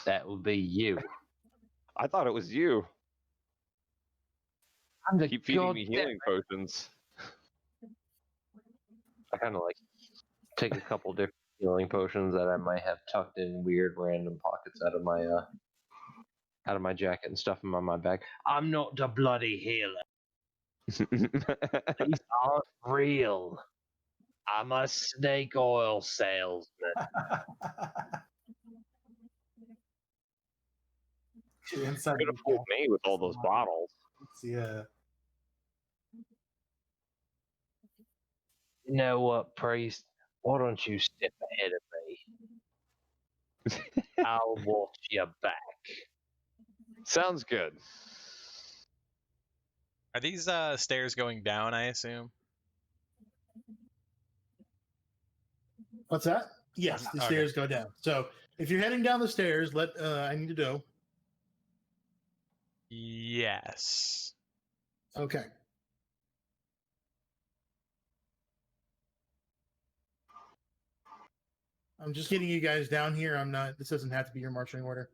That would be you. I thought it was you. I'm the Keep feeding me healing potions. I kind of like take a couple different healing potions that I might have tucked in weird random pockets out of my jacket and stuff them on my back. I'm not the bloody healer. These aren't real. I'm a snake oil salesman. Inside Could have fooled me with all those bottles. Yeah. You know what, priest? Why don't you step ahead of me? I'll watch your back. Sounds good. Are these stairs going down, I assume? What's that? Yes, the stairs go down. So if you're heading down the stairs, I need to know. Yes. Okay. I'm just getting you guys down here. This doesn't have to be your marching order.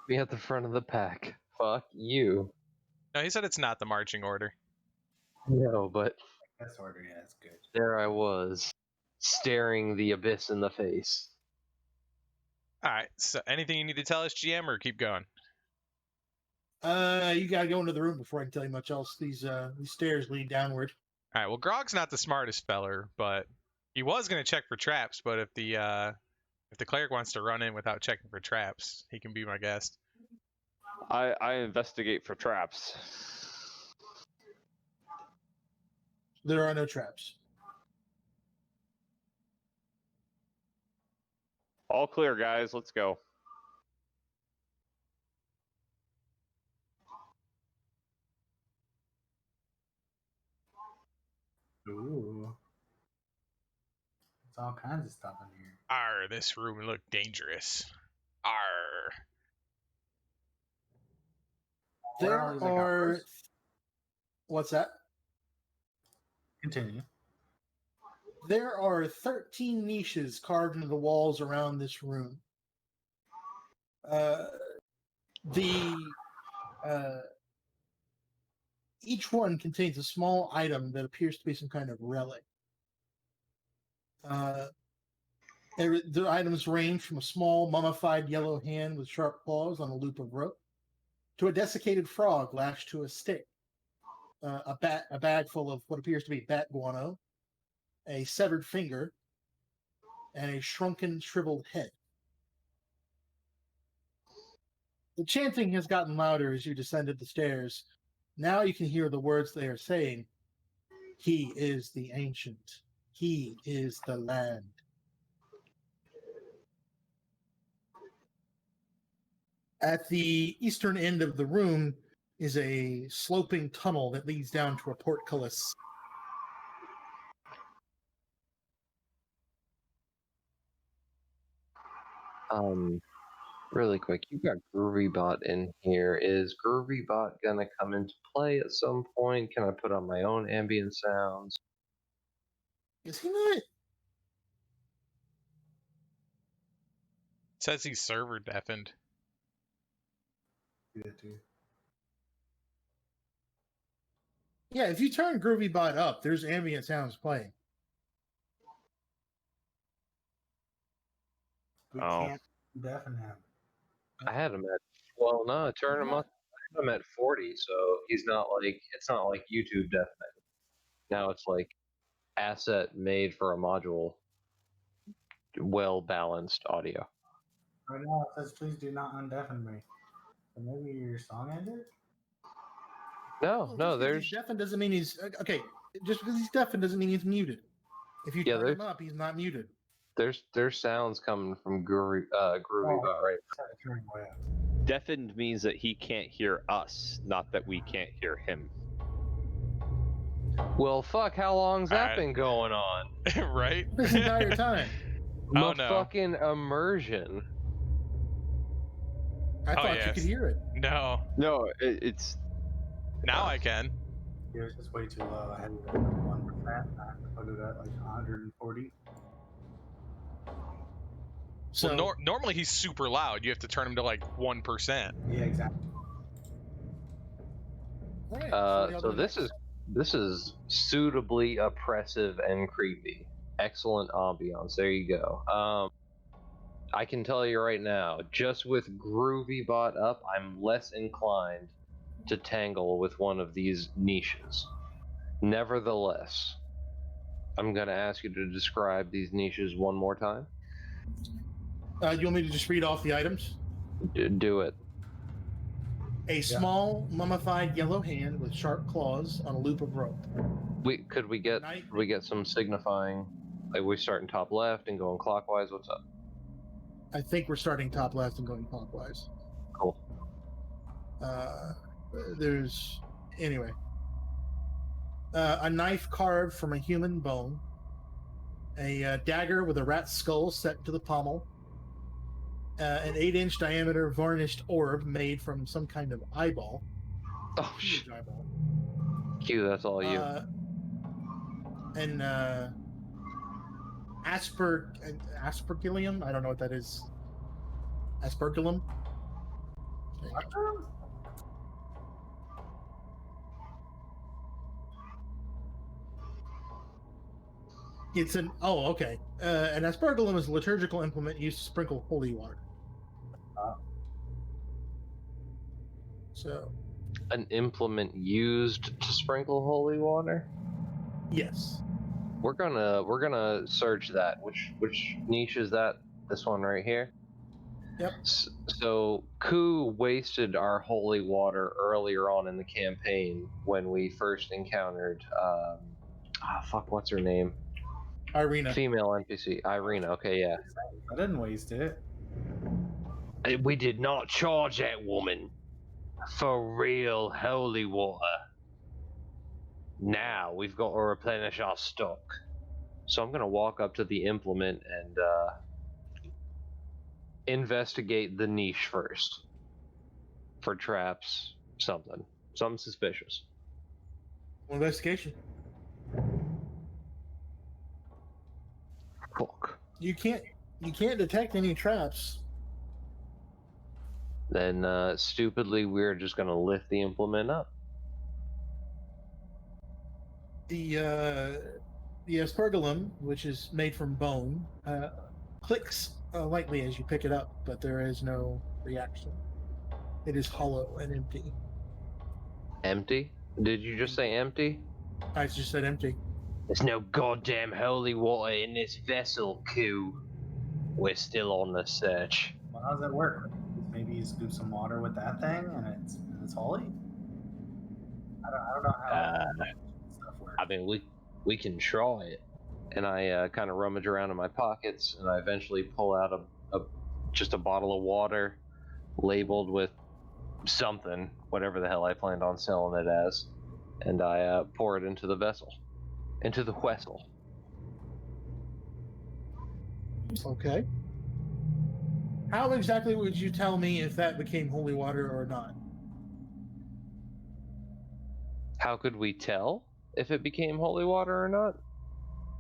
Be at the front of the pack. Fuck you. No, he said it's not the marching order. No, but That's order. Yeah, that's good. there I was, staring the abyss in the face. All right. So, anything you need to tell us, GM, or keep going? You gotta go into the room before I can tell you much else. These stairs lead downward. All right. Well, Grog's not the smartest feller, but he was gonna check for traps. But if the cleric wants to run in without checking for traps, he can be my guest. I investigate for traps. There are no traps. All clear, guys. Let's go. Ooh. There's all kinds of stuff in here. Arr, this room look dangerous. Arr. Where are There these, like, are. outposts? What's that? Continue. There are 13 niches carved into the walls around this room. Each one contains a small item that appears to be some kind of relic. The items range from a small mummified yellow hand with sharp claws on a loop of rope to a desiccated frog lashed to a stick, a bag full of what appears to be bat guano, a severed finger, and a shrunken, shriveled head. The chanting has gotten louder as you descended the stairs. Now you can hear the words they are saying. He is the ancient. He is the land. At the eastern end of the room is a sloping tunnel that leads down to a portcullis. Really quick, you got GroovyBot in here. Is GroovyBot gonna come into play at some point? Can I put on my own ambient sounds? Is he not? Says he's server deafened. Do that too. Yeah, if you turn GroovyBot up, there's ambient sounds playing. We Oh. can't deafen him. I had him at I turned him up. I had him at 40, so he's not like it's not like YouTube deafening. Now it's like asset made for a module, well balanced audio. Right now it says, "Please do not undeafen me." So maybe your song ended. No, Well, no, just because there's he's deafened doesn't mean he's okay. Just because he's deafened doesn't mean he's muted. If you Yeah, turn him there's- up, he's not muted. there's sounds coming from GroovyBot right. Sorry, turning way up. Deafened means that he can't hear us, not that we can't hear him. Well, fuck, how long's that Alright. been going on? Right? This entire time. Oh, My no. fucking immersion. I thought you yes. could hear it. No. No, it's Now I can. It was just way too low. I had it at 1%. I have to put it at like 140. So Well, normally he's super loud. You have to turn him to like 1%. Yeah, exactly. all right, what y'all So doing this is suitably oppressive and creepy. Excellent ambiance. There you go. I can tell you right now, just with GroovyBot up, I'm less inclined to tangle with one of these niches. Nevertheless, I'm gonna ask you to describe these niches one more time. next? You want me to just read off the items? Do it. A small mummified yellow hand with sharp claws on a loop of rope. Could we get some signifying? Like we starting top left and going clockwise. What's up? I think we're starting top left and going clockwise. Cool. There's anyway. A knife carved from a human bone. A dagger with a rat's skull set into the pommel. An 8-inch diameter varnished orb made from some kind of eyeball. Oh shit. Huge eyeball. Q, that's all you. And aspergillium. I don't know what that is. Aspergillum. It's an okay. An aspergillum is a liturgical implement used to sprinkle holy water. So An implement used to sprinkle holy water. yes, We're gonna search that. Which niche is that? This one right here. Yep. So Ku wasted our holy water earlier on in the campaign when we first encountered. What's her name? Irina. Female NPC, Irina. Okay, yeah. I didn't waste it. We did not charge that woman for real holy water. Now we've got to replenish our stock. So I'm gonna walk up to the implement and investigate the niche first for traps. Something suspicious. Investigation. Fuck. You can't detect any traps. Then stupidly we're just gonna lift the implement up. The aspergillum, which is made from bone, clicks lightly as you pick it up, but there is no reaction. It is hollow and empty. Empty? Did you just say empty? I just said empty. There's no goddamn holy water in this vessel, Q. We're still on the search. Well, how does that work? Maybe you scoop some water with that thing and it's holy? I don't know how stuff works. I mean, we can try it. And I kind of rummage around in my pockets, and I eventually pull out just a bottle of water labeled with something, whatever the hell I planned on selling it as, and I pour it into the vessel. Okay. How exactly would you tell me if that became holy water or not? How could we tell if it became holy water or not?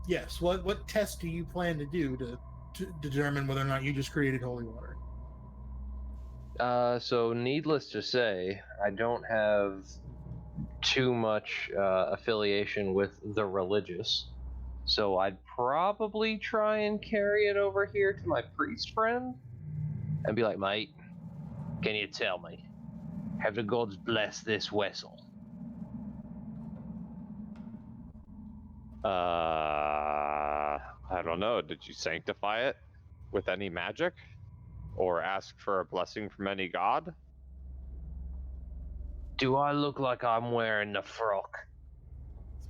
Yes. What test do you plan to do to determine whether or not you just created holy water? So needless to say, I don't have too much affiliation with the religious. So I'd probably try and carry it over here to my priest friend and be like, mate, can you tell me, have the gods blessed this vessel? I don't know. Did you sanctify it with any magic? Or ask for a blessing from any god? Do I look like I'm wearing the frock?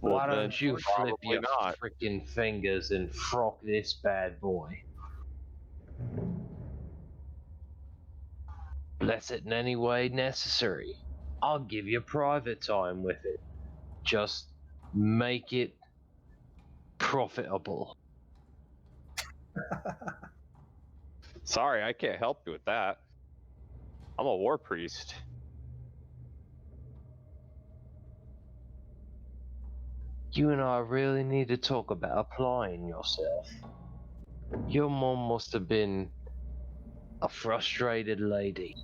Why Well, don't you flip probably your not. freaking fingers and frock this bad boy? Bless it in any way necessary. I'll give you private time with it. Just make it profitable. Sorry, I can't help you with that. I'm a war priest. You and I really need to talk about applying yourself. Your mom must have been a frustrated lady.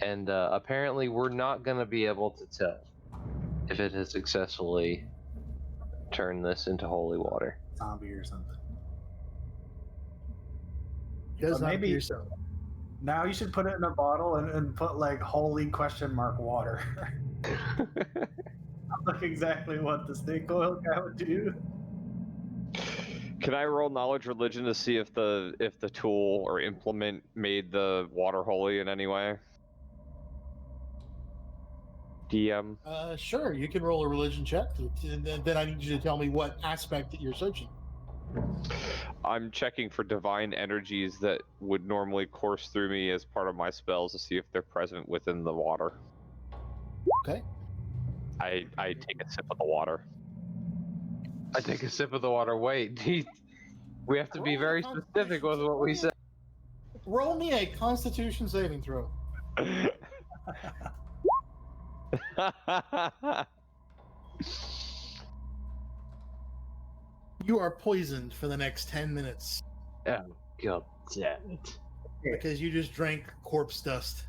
And apparently we're not going to be able to tell if it has successfully turned this into holy water. Zombie or something. Does not maybe appear so. now you should put it in a bottle and put like holy question mark water. Like exactly what the snake oil guy would do. Can I roll knowledge religion to see if the tool or implement made the water holy in any way? DM. Sure, you can roll a religion check, and then I need you to tell me what aspect that you're searching. I'm checking for divine energies that would normally course through me as part of my spells to see if they're present within the water. Okay. I take a sip of the water. I take a sip of the water. Wait, we have to be very specific with what we say. Roll me a Constitution saving throw. You are poisoned for the next 10 minutes Oh, god damn it. because you just drank corpse dust.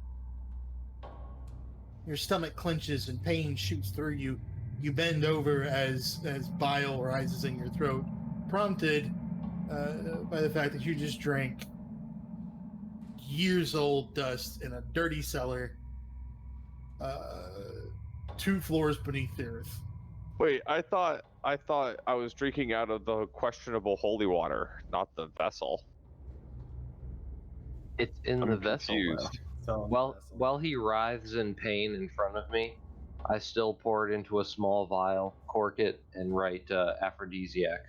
Your stomach clenches and pain shoots through you. you bend over as bile rises in your throat, prompted by the fact that you just drank years-old dust in a dirty cellar, 2 floors beneath the earth. Wait, I thought I was drinking out of the questionable holy water, not the vessel. It's in I'm the vessel, though. confused. So While he writhes in pain in front of me, I still pour it into a small vial, cork it, and write aphrodisiac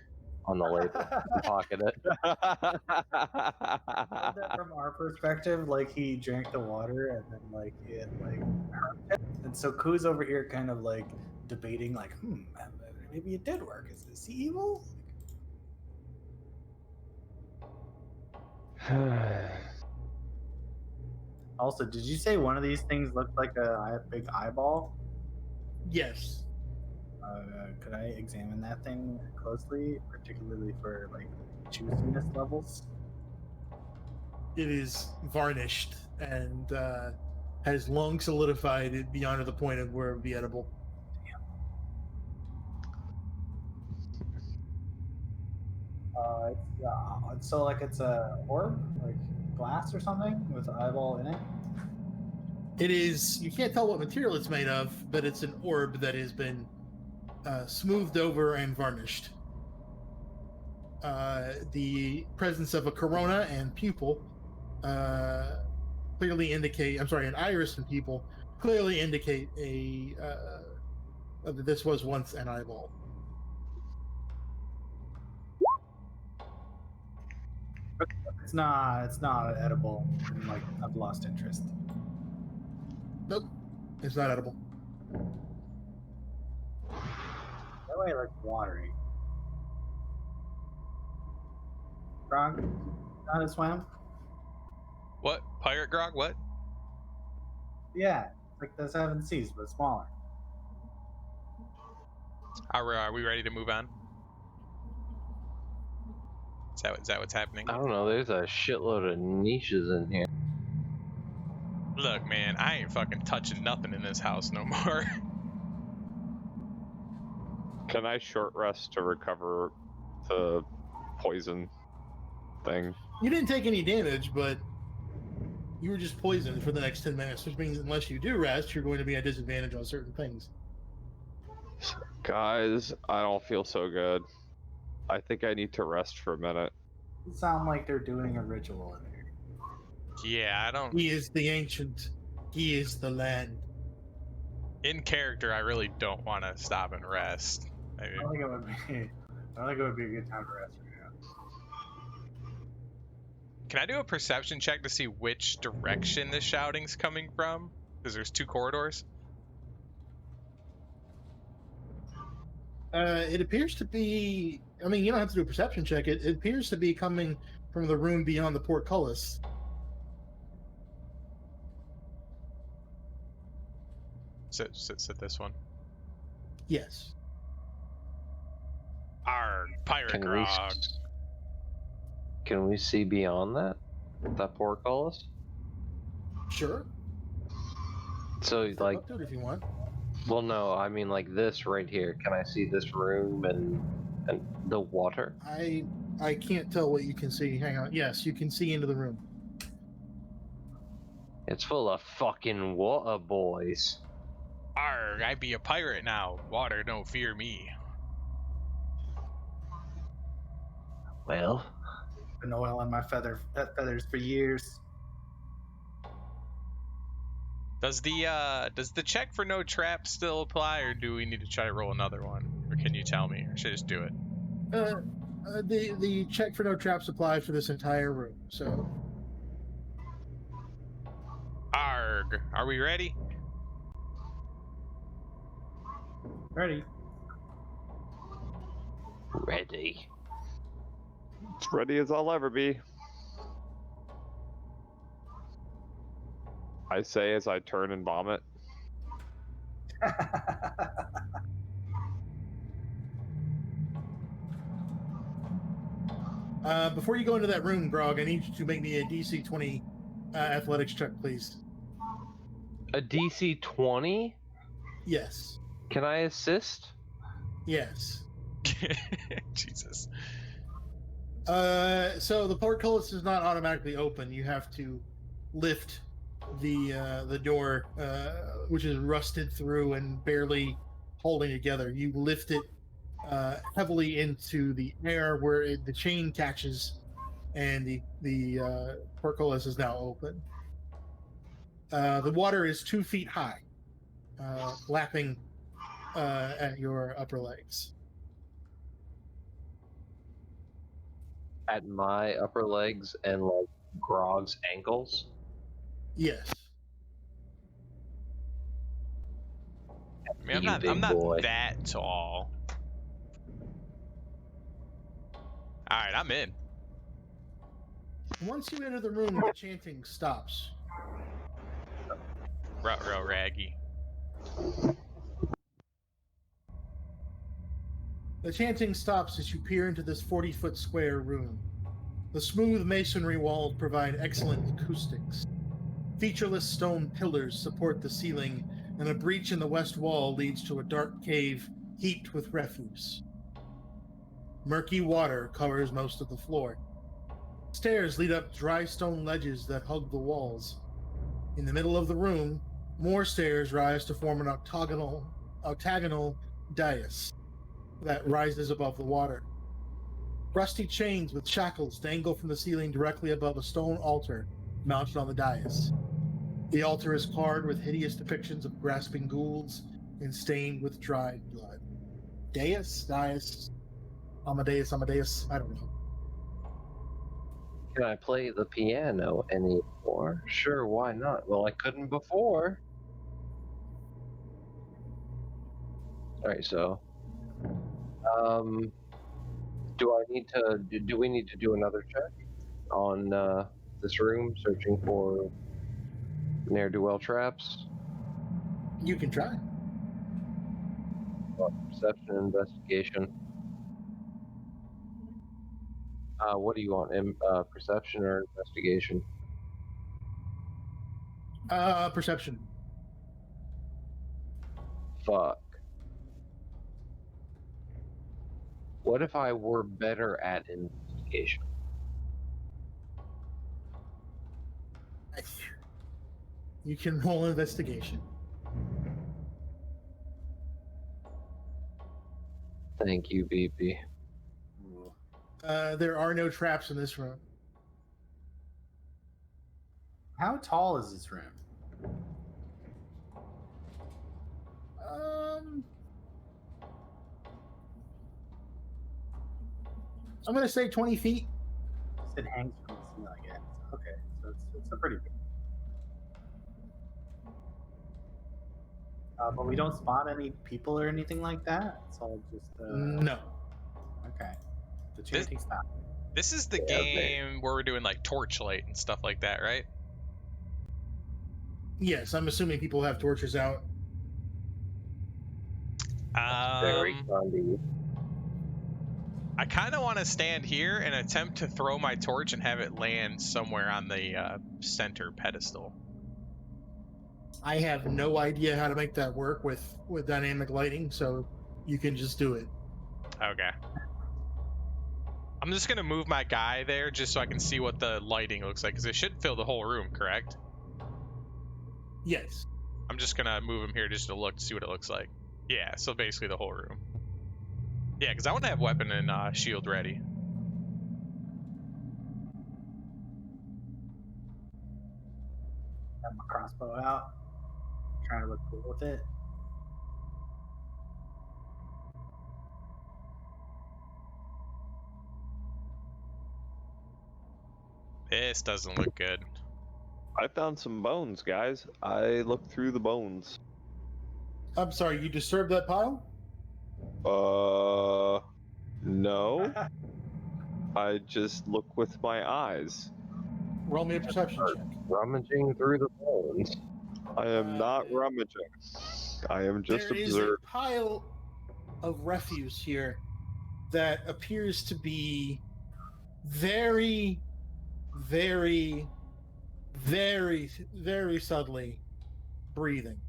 on the label and pocket it. that from our perspective, like he drank the water and then like it like hurt him. And so Koo's over here kind of like debating like, maybe it did work. Is he evil? Also, did you say one of these things looked like a big eyeball? Yes. Could I examine that thing closely, particularly for like juiciness levels? It is varnished and has long solidified it beyond the point of where it would be edible. So like it's a orb, like glass or something with an eyeball in it. It is, you can't tell what material it's made of, but it's an orb that has been smoothed over and varnished. The presence of a corona and pupil clearly indicate, an iris and pupil clearly indicate that this was once an eyeball. It's not edible. And, like I've lost interest. Nope, it's not edible. That way, like watery. Grog, know how to swim? What? Pirate grog? What? Yeah, like the 7 Seas, but smaller. Are we ready to move on? Is that what's happening? I don't know, there's a shitload of niches in here. Look, man, I ain't fucking touching nothing in this house no more. Can I short rest to recover the poison thing? You didn't take any damage, but you were just poisoned for the next 10 minutes, which means unless you do rest, you're going to be at disadvantage on certain things. Guys, I don't feel so good. I think I need to rest for a minute. It sound like they're doing a ritual in there. Yeah, I don't. He is the ancient. He is the land. In character, I really don't want to stop and rest. I don't think it would be a good time to rest right now. Can I do a perception check to see which direction the shouting's coming from? Because there's 2 corridors. It appears to be. I mean, you don't have to do a perception check. It appears to be coming from the room beyond the portcullis. So this one. Yes. Arg, pirate grog. Can we see beyond that portcullis? Sure. So, Step like, up to it if you want. well, no, I mean, like this right here. Can I see this room and the water? I can't tell what you can see. Hang on. Yes, you can see into the room. It's full of fucking water, boys. Arg, I be a pirate now. Water don't fear me. Well, Been oil on my feathers for years. Does the check for no trap still apply, or do we need to try to roll another one? Or can you tell me, or should I just do it? The check for no traps applies for this entire room. So, Arg, are we ready? Ready? ready. As ready as I'll ever be. I say as I turn and vomit. before you go into that room, Grog, I need you to make me a DC 20 athletics check, please. A DC 20? Yes. Can I assist? Yes. Jesus. So the portcullis is not automatically open. You have to lift the door, which is rusted through and barely holding together. You lift it heavily into the air where the chain catches, and the portcullis is now open. The water is 2 feet high, lapping at your upper legs. At my upper legs and like Grog's ankles? Yes. I mean, You I'm big not boy. that tall. All right, I'm in. Once you enter the room, the chanting stops. Ruh-roh, Raggy. The chanting stops as you peer into this 40-foot square room. The smooth masonry walls provide excellent acoustics. Featureless stone pillars support the ceiling, and a breach in the west wall leads to a dark cave heaped with refuse. Murky water covers most of the floor. Stairs lead up dry stone ledges that hug the walls. In the middle of the room, more stairs rise to form an octagonal dais that rises above the water. Rusty chains with shackles dangle from the ceiling directly above a stone altar mounted on the dais. The altar is carved with hideous depictions of grasping ghouls and stained with dried blood. Dais? Amadeus, I don't know. Can I play the piano anymore? Sure, why not? Well, I couldn't before. Alright, so do we need to do another check on this room, searching for ne'er-do-well traps? You can try. Perception and investigation. What do you want? Perception or investigation? Perception. Fuck. What if I were better at investigation? You can roll investigation. Thank you, BB. There are no traps in this room. How tall is this room? I'm going to say 20 feet. It hangs from the ceiling. Yeah. Okay, so it's a pretty big. But we don't spawn any people or anything like that. It's all just. No. Okay. The chanting stop. This is the Yeah, game where we're doing like torchlight and stuff like that, right? Yes, I'm assuming people have torches out. Very funny. I kind of want to stand here and attempt to throw my torch and have it land somewhere on the center pedestal. I have no idea how to make that work with dynamic lighting, so you can just do it. Okay. I'm just gonna move my guy there just so I can see what the lighting looks like, because it should fill the whole room, correct? Yes. I'm just gonna move him here just to look, see what it looks like. Yeah, so basically the whole room. Yeah, because I want to have weapon and shield ready. Have my crossbow out. Trying to look cool with it. This doesn't look good. I found some bones, guys. I looked through the bones. I'm sorry, you disturbed that pile? No. I just look with my eyes. Roll me a perception check. Rummaging through the bones. I am not rummaging. I am just There is observing. a pile of refuse here that appears to be very, very, very, very subtly breathing.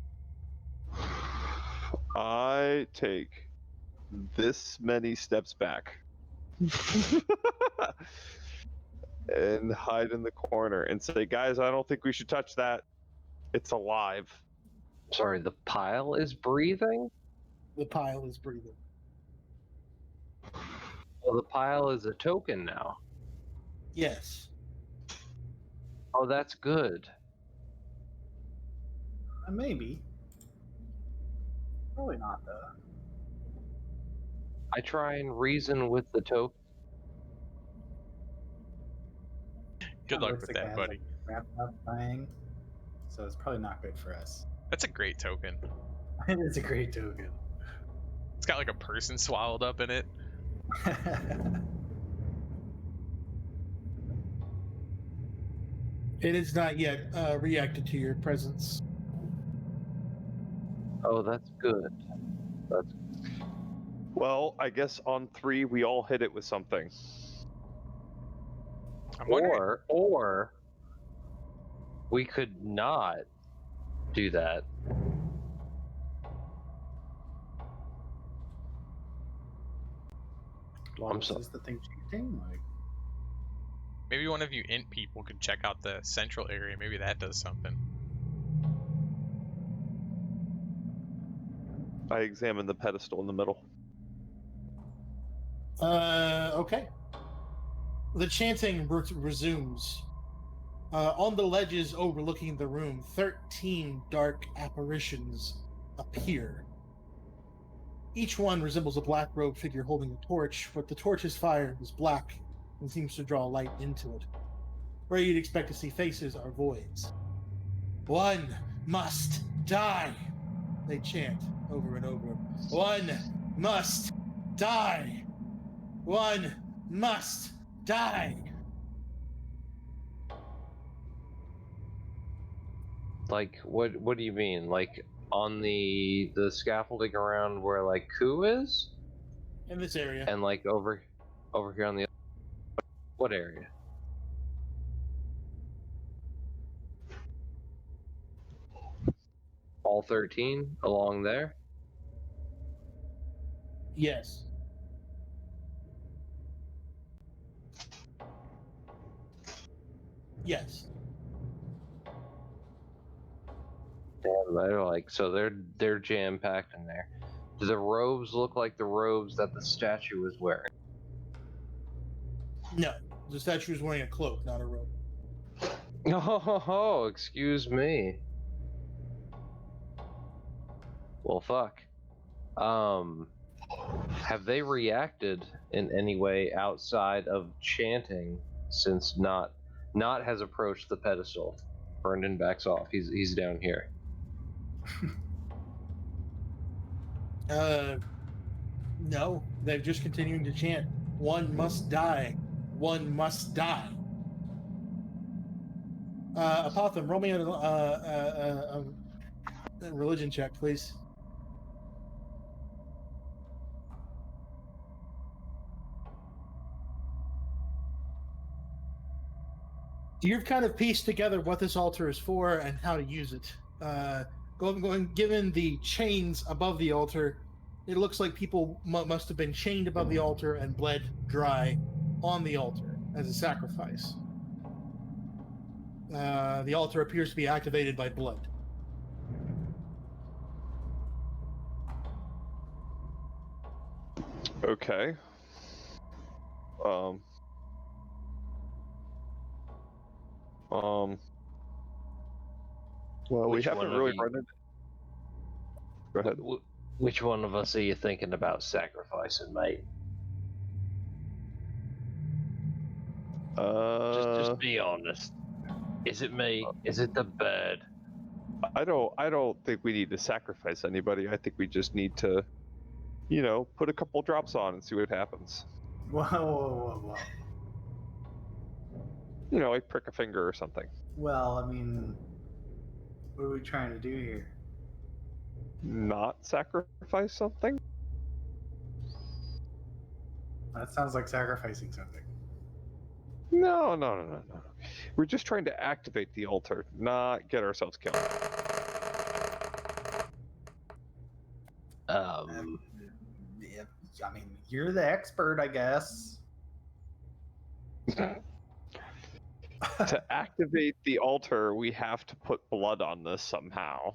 I take this many steps back and hide in the corner and say, guys, I don't think we should touch that. It's alive. Sorry, the pile is breathing? The pile is breathing. Well, the pile is a token now. Yes. Oh, that's good. Maybe. Probably not, though. I try and reason with the token. Good Kinda luck looks with like it that, has, buddy. like, wrapped up dying, so it's probably not good for us. That's a great token. It is a great token. It's got like a person swallowed up in it. It is not yet reacted to your presence. Oh, that's good. That's Well, I guess on 3 we all hit it with something. I'm wondering. or we could not do that. Well, I'm is sorry. this the thing chanting? Like, Maybe one of you int people could check out the central area. Maybe that does something. I examine the pedestal in the middle. Okay. The chanting resumes. On the ledges overlooking the room, 13 dark apparitions appear. Each one resembles a black-robed figure holding a torch, but the torch's fire is black and seems to draw light into it. Where you'd expect to see faces are voids. One must die, they chant over and over. One must die. One must die. Like, what do you mean? Like, on the scaffolding around where, like, Ku is? In this area. And, like, over here on the... What area? All 13 along there? Yes. Yes. Damn, they're like, so they're jam-packed in there. Do the robes look like the robes that the statue was wearing? No. The statue is wearing a cloak, not a robe. Oh, excuse me. Well, fuck. Have they reacted in any way outside of chanting since not has approached the pedestal? Brendan backs off. He's down here. No. They're just continuing to chant. One must die. One must die. Apotham, roll me a religion check, please. You've kind of pieced together what this altar is for and how to use it. Given the chains above the altar, it looks like people must have been chained above the altar and bled dry on the altar as a sacrifice. The altar appears to be activated by blood. Okay. Well, we Which haven't one of really you- run into. Go ahead. Which one of us are you thinking about sacrificing, mate? Just be honest. Is it me? Is it the bird? I don't think we need to sacrifice anybody. I think we just need to, put a couple drops on and see what happens. whoa. Like prick a finger or something. Well, I mean, what are we trying to do here? Not sacrifice something? That sounds like sacrificing something. No. We're just trying to activate the altar, not get ourselves killed. Yeah, I mean, you're the expert, I guess. To activate the altar, we have to put blood on this somehow.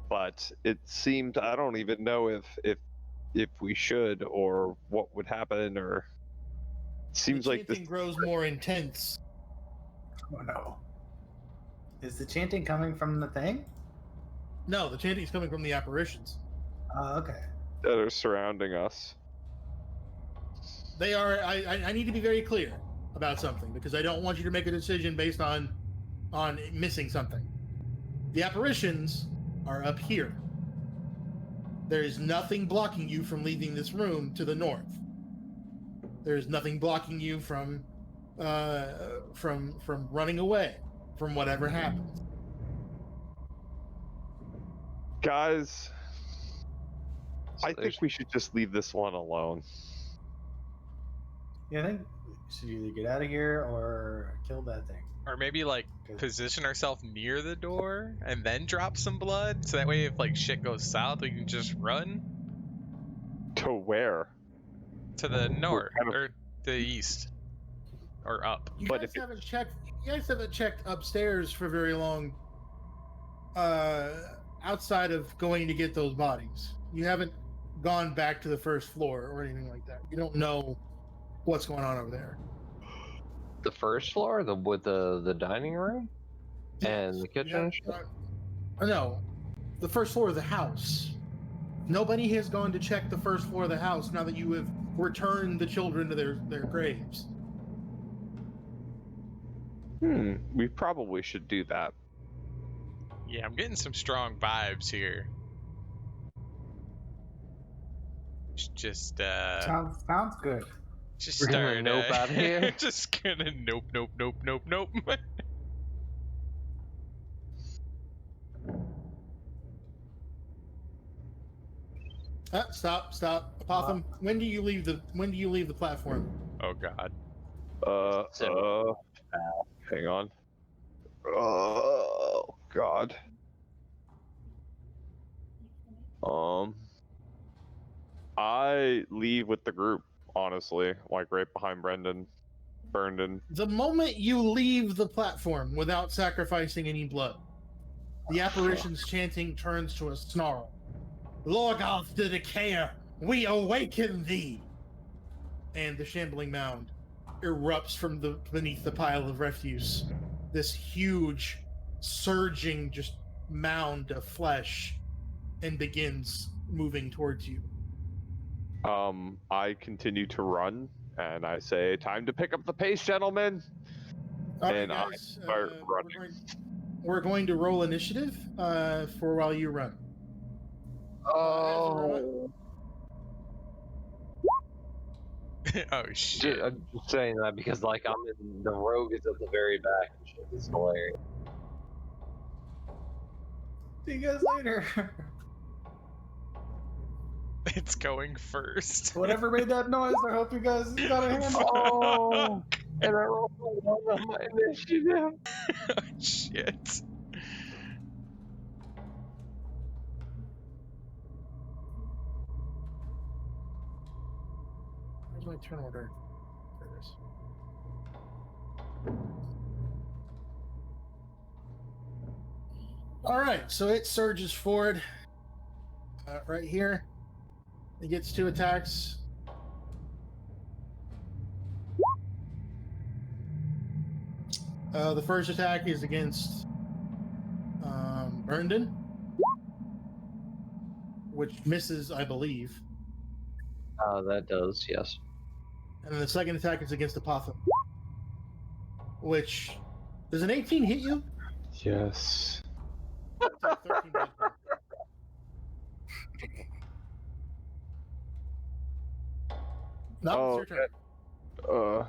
But it seemed I don't even know if we should or what would happen or. Seems the like this. chanting grows more intense. Oh no. Is the chanting coming from the thing? No, the chanting is coming from the apparitions. Okay. That are surrounding us. They are. I need to be very clear about something because I don't want you to make a decision based on missing something. The apparitions are up here. There is nothing blocking you from leaving this room to the north. There is nothing blocking you from running away from whatever happens. Guys, So I think we should just leave this one alone. Yeah, I think we should either get out of here or kill that thing. Or maybe like 'Cause- position ourselves near the door and then drop some blood, so that way if like shit goes south, we can just run To where? to the north kind of- or the east or up. You But guys if it- haven't checked. You guys haven't checked upstairs for very long. Outside of going to get those bodies, you haven't gone back to the first floor or anything like that. You don't know what's going on over there. the first floor, with the dining room and the You kitchen. no, the first floor of the house. Nobody has gone to check the first floor of the house now that you have returned the children to their graves. We probably should do that. Yeah, I'm getting some strong vibes here. Just Sounds good. just We're gonna start nope out of here? just gonna nope. Stop. Apotham, when do you leave the platform? Oh god. Hang on. Oh God. I leave with the group, honestly, like right behind Brendan. The moment you leave the platform without sacrificing any blood, the apparition's chanting turns to a snarl. Lorgoth the Decayer, we awaken thee! And the shambling mound erupts from beneath the pile of refuse. This huge, surging, just mound of flesh, and begins moving towards you. I continue to run, and I say, "Time to pick up the pace, gentlemen." All right, And I guys, start running. we're going to roll initiative for while you run. Oh, Oh shit. I'm just saying that because like I'm in the rogue is at the very back and shit. It's hilarious. See you guys later. It's going first. Whatever made that noise, I hope you guys got a handle. Oh, and I rolled a 1 on my initiative. Oh, shit. Where's my turn order? There it is. All right, so it surges forward right here. It gets 2 attacks. The first attack is against Herndon, which misses, I believe. That does, yes. And then the second attack is against Apotham, which does an 18 hit you? Yes. Take 13 damage. No, it's your turn.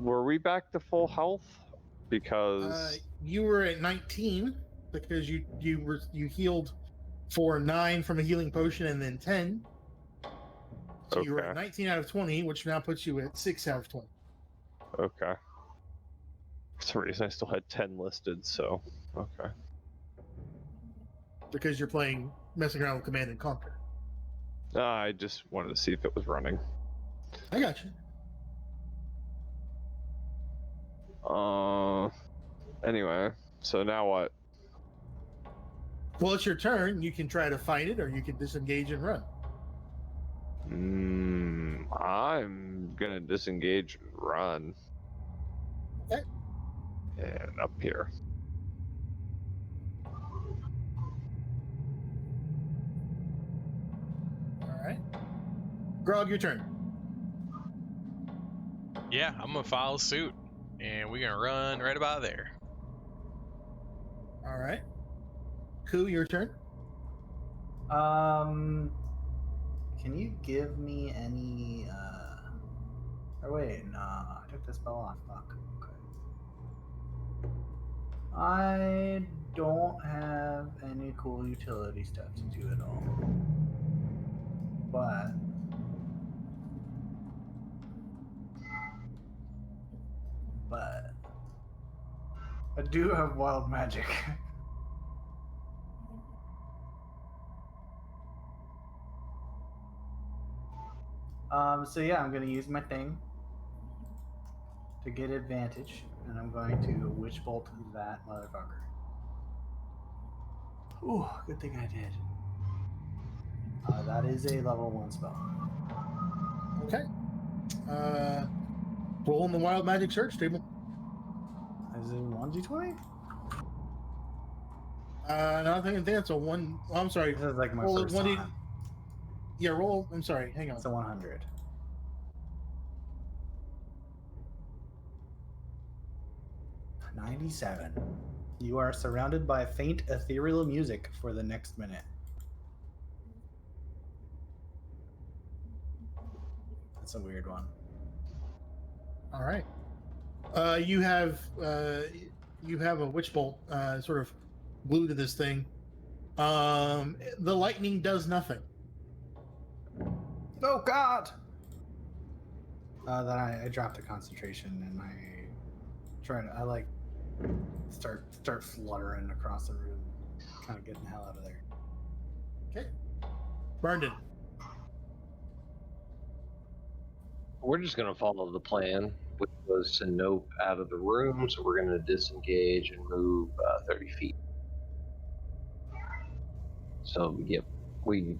Were we back to full health? Because You were at 19 because you healed for 9 from a healing potion and then 10. So you were at Okay. 19 out of 20, which now puts you at 6 out of 20. okay. For some reason, I still had 10 listed. So okay. Because you're messing around with Command and Conquer. I just wanted to see if it was running. I got you. Anyway, so now what? Well, it's your turn. You can try to fight it, or you can disengage and run. I'm gonna disengage and run. Okay. And up here. All right. Grog, your turn. Yeah, I'm gonna follow suit, and we're gonna run right about there. All right. Ku, your turn. Can you give me any? Or wait, no, I took the spell off. Fuck. Okay. I don't have any cool utility stuff to do at all. But I do have wild magic. So yeah, I'm gonna use my thing to get advantage, and I'm going to witch bolt that motherfucker. Ooh, good thing I did. That is a level 1 spell. Okay. Roll in the wild magic search table. Is it 1d20? No, I think that's a one. Oh, I'm sorry. This is like my Roll first 1d. time. Yeah, roll. I'm sorry. Hang on. It's a 100. $97. You are surrounded by faint ethereal music for the next minute. That's a weird one. All right. You have a witch bolt sort of glued to this thing. The lightning does nothing. Oh God! Then I dropped the concentration and I like start fluttering across the room, kind of getting the hell out of there. Okay. Burned it. We're just gonna follow the plan, which was to nope out of the room. So we're gonna disengage and move 30 feet. So yep, we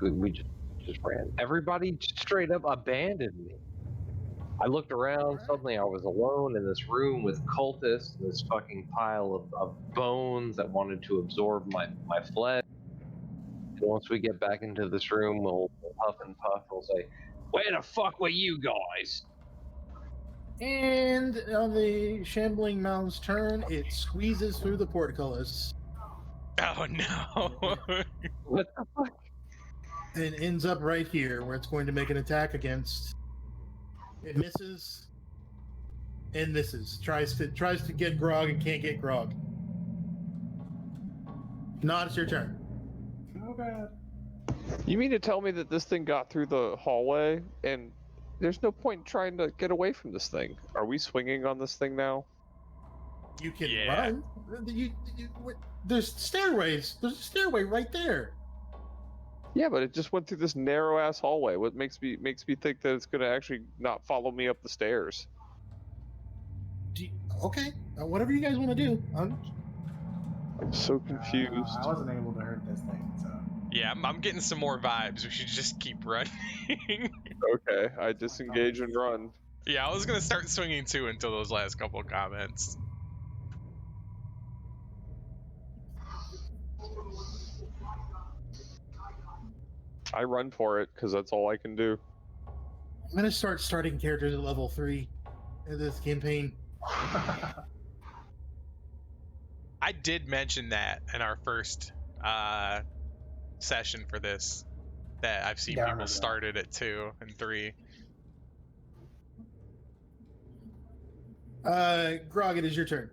just ran. Everybody straight up abandoned me. I looked around. Suddenly, I was alone in this room with cultists and this fucking pile of bones that wanted to absorb my flesh. And once we get back into this room, we'll huff and puff. We'll say, "Where the fuck were you guys?" And on the shambling mound's turn, it squeezes through the portcullis Oh no! What the fuck? and ends up right here, where it's going to make an attack against. It misses and misses. Tries to get Grog and can't get Grog. Nod, it's your turn. Oh God! You mean to tell me that this thing got through the hallway and there's no point trying to get away from this thing? Are we swinging on this thing now? You can Yeah. run. There's stairways. There's a stairway right there. Yeah, but it just went through this narrow ass hallway. What makes me think that it's gonna actually not follow me up the stairs? Okay, whatever you guys want to do. I'm so confused. I wasn't able to hurt this thing, so. Yeah, I'm getting some more vibes. We should just keep running. Okay, I disengage and run. Yeah, I was gonna start swinging too until those last couple of comments. I run for it because that's all I can do. I'm gonna start starting characters at level 3 in this campaign. I did mention that in our first session for this, that I've seen Yeah, I people remember that. started at 2 and 3. Grog, it is your turn.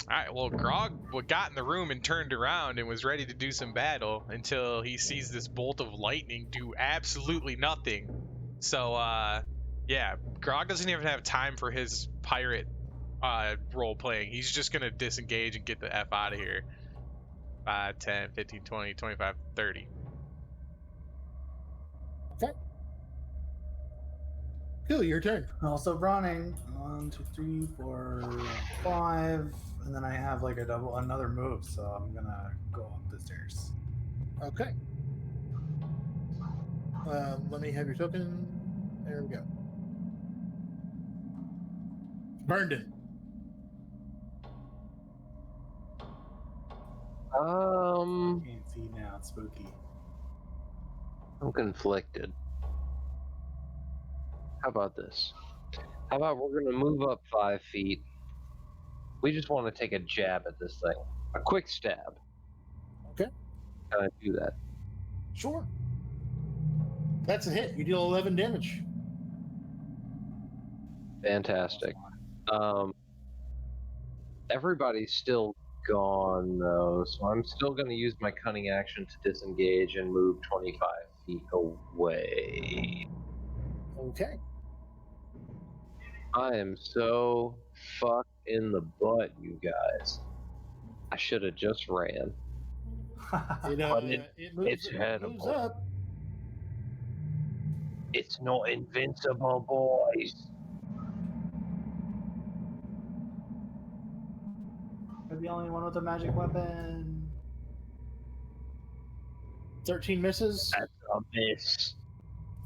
All right, well, Grog got in the room and turned around and was ready to do some battle until he sees this bolt of lightning do absolutely nothing. So, yeah, Grog doesn't even have time for his pirate role playing. He's just going to disengage and get the F out of here. 5, 10, 15, 20, 25, 30. Okay. Cool, your turn. Also running. 1, 2, 3, 4, 5, and then I have like another move, so I'm gonna go up the stairs. Okay. Let me have your token. There we go. Burnden. Can't see now. It's spooky. I'm conflicted. How about this? How about we're gonna move up 5 feet? We just want to take a jab at this thing. A quick stab. Okay. Can I do that? Sure. That's a hit. You deal 11 damage. Fantastic. Everybody's still gone though, so I'm still going to use my cunning action to disengage and move 25 feet away. Okay. I am so fucked in the butt, you guys. I should have just ran. It moves, it's it moves edible. up. It's not invincible, boys. You're the only one with a magic weapon. 13 misses. That's a miss.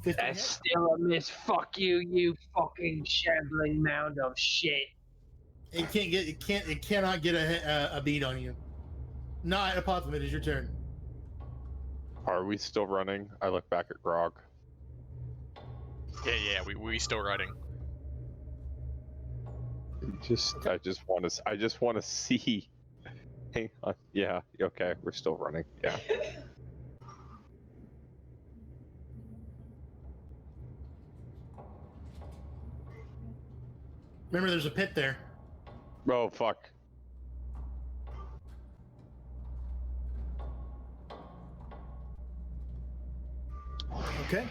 15 That's hit. still a miss. Fuck you, you fucking shambling mound of shit. It cannot get a beat on you. Not Apothema, it is your turn. Are we still running? I look back at Grog. Yeah, we still running. I just want to see. Hang on. Yeah. Okay. We're still running. Yeah. Remember, there's a pit there. Oh fuck. Okay.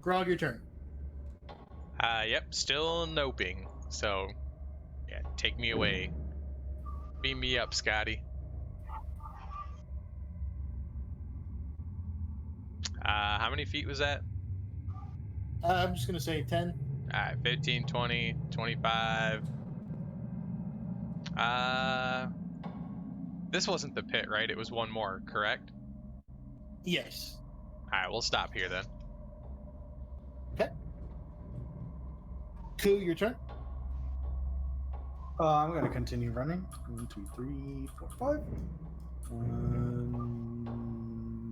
Grog, your turn. Yep, still noping. So, yeah, take me away. Beam me up, Scotty. How many feet was that? I'm just going to say 10. Alright, 15, 20, 25. This wasn't the pit, right? It was one more, correct? Yes. Alright, we'll stop here then. Okay. Coup, your turn. I'm gonna continue running. 1, 2, 3, 4, 5.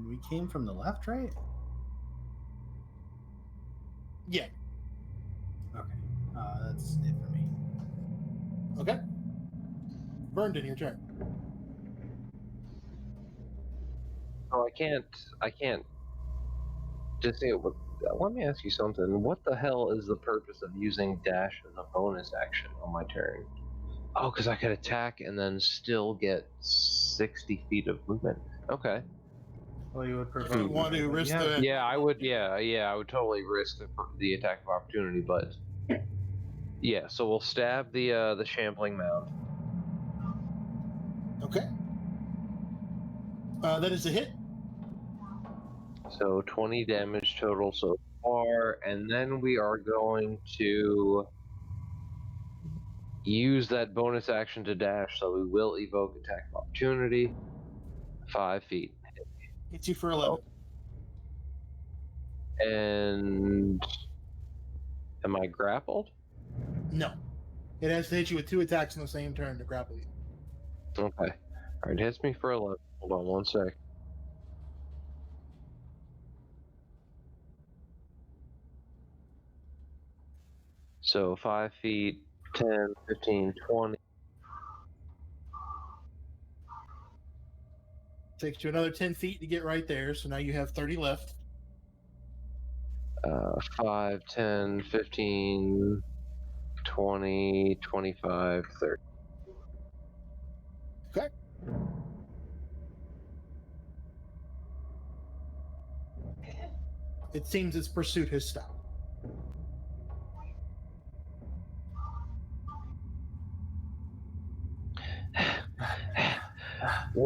We came from the left, right? Yeah. Okay. That's it for me. Okay. Burnden, your turn. Oh, I can't just say it. Let me ask you something. What the hell is the purpose of using dash as a bonus action on my turn? Oh, because I could attack and then still get 60 feet of movement. Okay. Well, you would If prefer. you want to risk the... Yeah, I would. Yeah, I would totally risk the attack of opportunity, but yeah. So we'll stab the shambling mound. Okay. That is a hit. So 20 damage total so far, and then we are going to use that bonus action to dash, so we will evoke attack of opportunity. 5 feet. Hits you for 11. And am I grappled? No. It has to hit you with 2 attacks in the same turn to grapple you. Okay. Alright, hits me for 11. Hold on one sec. So 5 feet, 10, 15, 20. Takes you another 10 feet to get right there, so now you have 30 left. 5, 10, 15, 20, 25, 30. Okay. It seems its pursuit has stopped.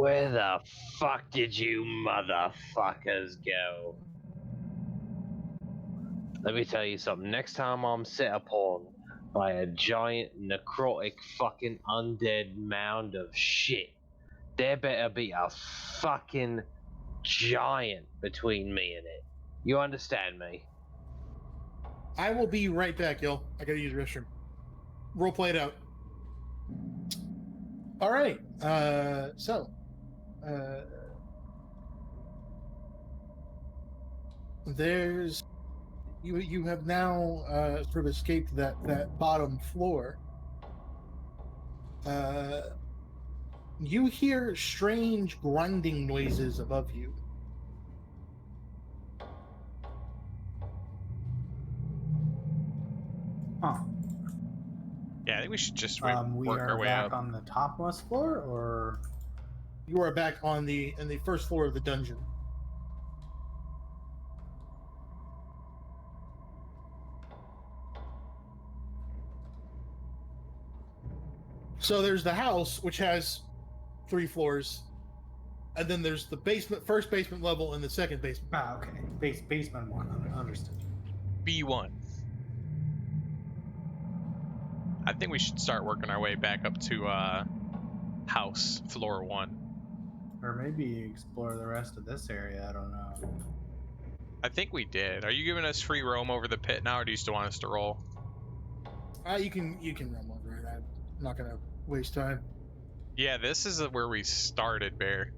Where the fuck did you motherfuckers go? Let me tell you something. Next time I'm set upon by a giant necrotic fucking undead mound of shit, there better be a fucking giant between me and it. You understand me? I will be right back, yo. I gotta use the restroom. Role play it out. All right. There's you have now sort of escaped that bottom floor. You hear strange grinding noises above you. Huh. Yeah, I think we should just We work are our way back up. on the topmost floor, or You are back on the first floor of the dungeon. So there's the house, which has 3 floors, and then there's the first basement level, and the second basement. okay, basement one. Understood. B1. I think we should start working our way back up to house floor 1. Or maybe explore the rest of this area. I don't know. I think we did. Are you giving us free roam over the pit now, or do you still want us to roll? You can run over it. I'm not gonna waste time. Yeah, this is where we started, Bear.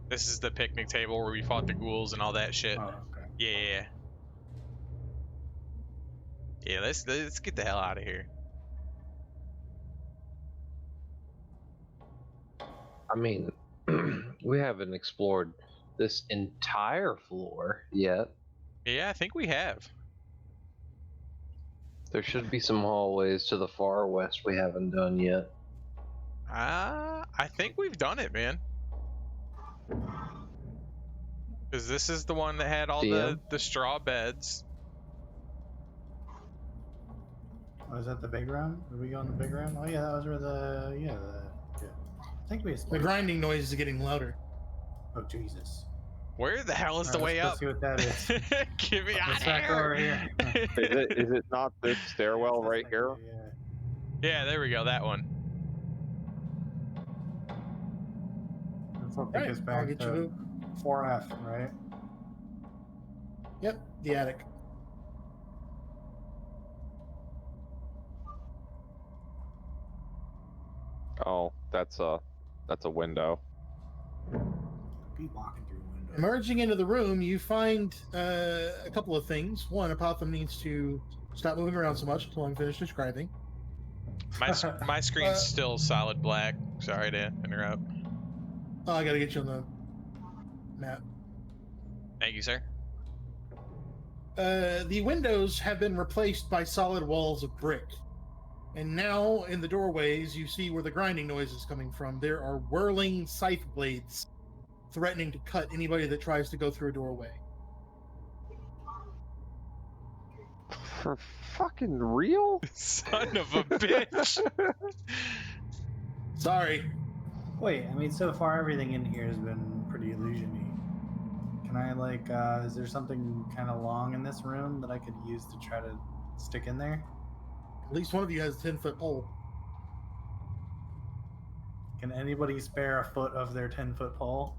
This is the picnic table where we fought the ghouls and all that shit. Oh, okay. Yeah. Yeah, let's get the hell out of here. I mean, we haven't explored this entire floor yet. Yeah, I think we have. There should be some hallways to the far west we haven't done yet. I think we've done it, man. Because this is the one that had all DM? the straw beds. Oh, is that the big room? Did we go in the big room? Oh yeah, that was where yeah. I think we. The Explored. grinding noise is getting louder. Oh Jesus! Where the hell is the Alright, way let's up? go see what that is. Get me out Let's of back over here. here. Is it not this stairwell That's right like, here? Yeah. Yeah, there we go. That one. This will take Right, us I'll back get to you 4F, right? Yep, the attic. Oh, that's a window. Be walking through windows. Emerging into the room, you find a couple of things. One, Apotham needs to stop moving around so much until I'm finished describing. My screen's still solid black. Sorry to interrupt. Oh, I gotta get you on the map. Thank you, sir. The windows have been replaced by solid walls of brick. And now, in the doorways, you see where the grinding noise is coming from. There are whirling scythe blades threatening to cut anybody that tries to go through a doorway. For fucking real? Son of a bitch. Sorry. Wait, I mean, so far everything in here has been pretty illusion-y. Can I, is there something kind of long in this room that I could use to try to stick in there? At least one of you has a 10-foot pole. Can anybody spare a foot of their 10-foot pole?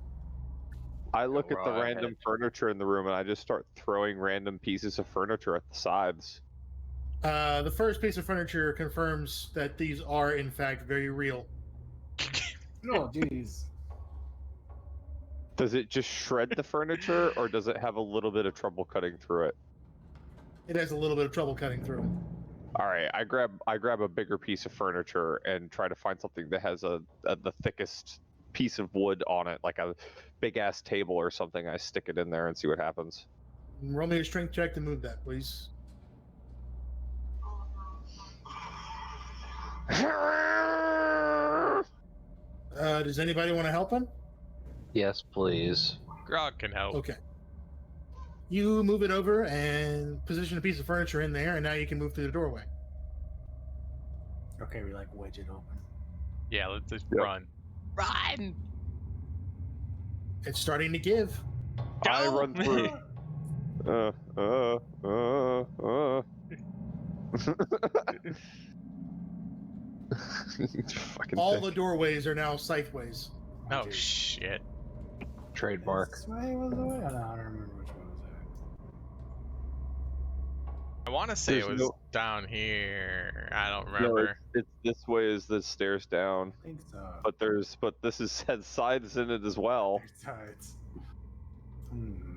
I look at the Right. random furniture in the room and I just start throwing random pieces of furniture at the sides. The first piece of furniture confirms that these are, in fact, very real. Oh, jeez. Does it just shred the furniture or does it have a little bit of trouble cutting through it? It has a little bit of trouble cutting through it. All right, I grab a bigger piece of furniture and try to find something that has the thickest piece of wood on it, like a big ass table or something. I stick it in there and see what happens. Roll me a strength check to move that, please. Does anybody want to help him? Yes, please. Grog can help. Okay. You move it over and position a piece of furniture in there, and now you can move through the doorway. Okay, we like wedge it open. Yeah, let's just Yep. run. Run! It's starting to give. I Go! run through. Fucking All thing. the doorways are now scytheways. Oh, dude. shit. Trademark. This way was the way? I don't remember which one was that. I want to say There's it was no- down here. I don't No, remember. it's this way is the stairs down. I think so. But this is has sides in it as well. Sides. Hmm.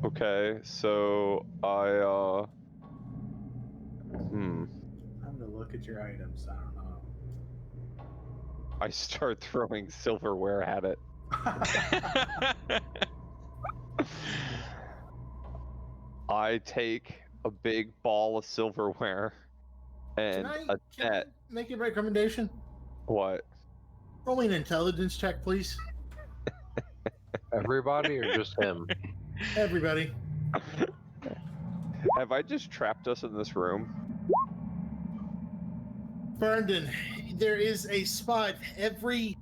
Okay, so I Time to look at your items. I don't know. I start throwing silverware at it. I take a big ball of silverware and Can a I net. make a recommendation? What? Roll me an intelligence check, please. Everybody or just him? Everybody. Have I just trapped us in this room? Ferndon, there is a spot every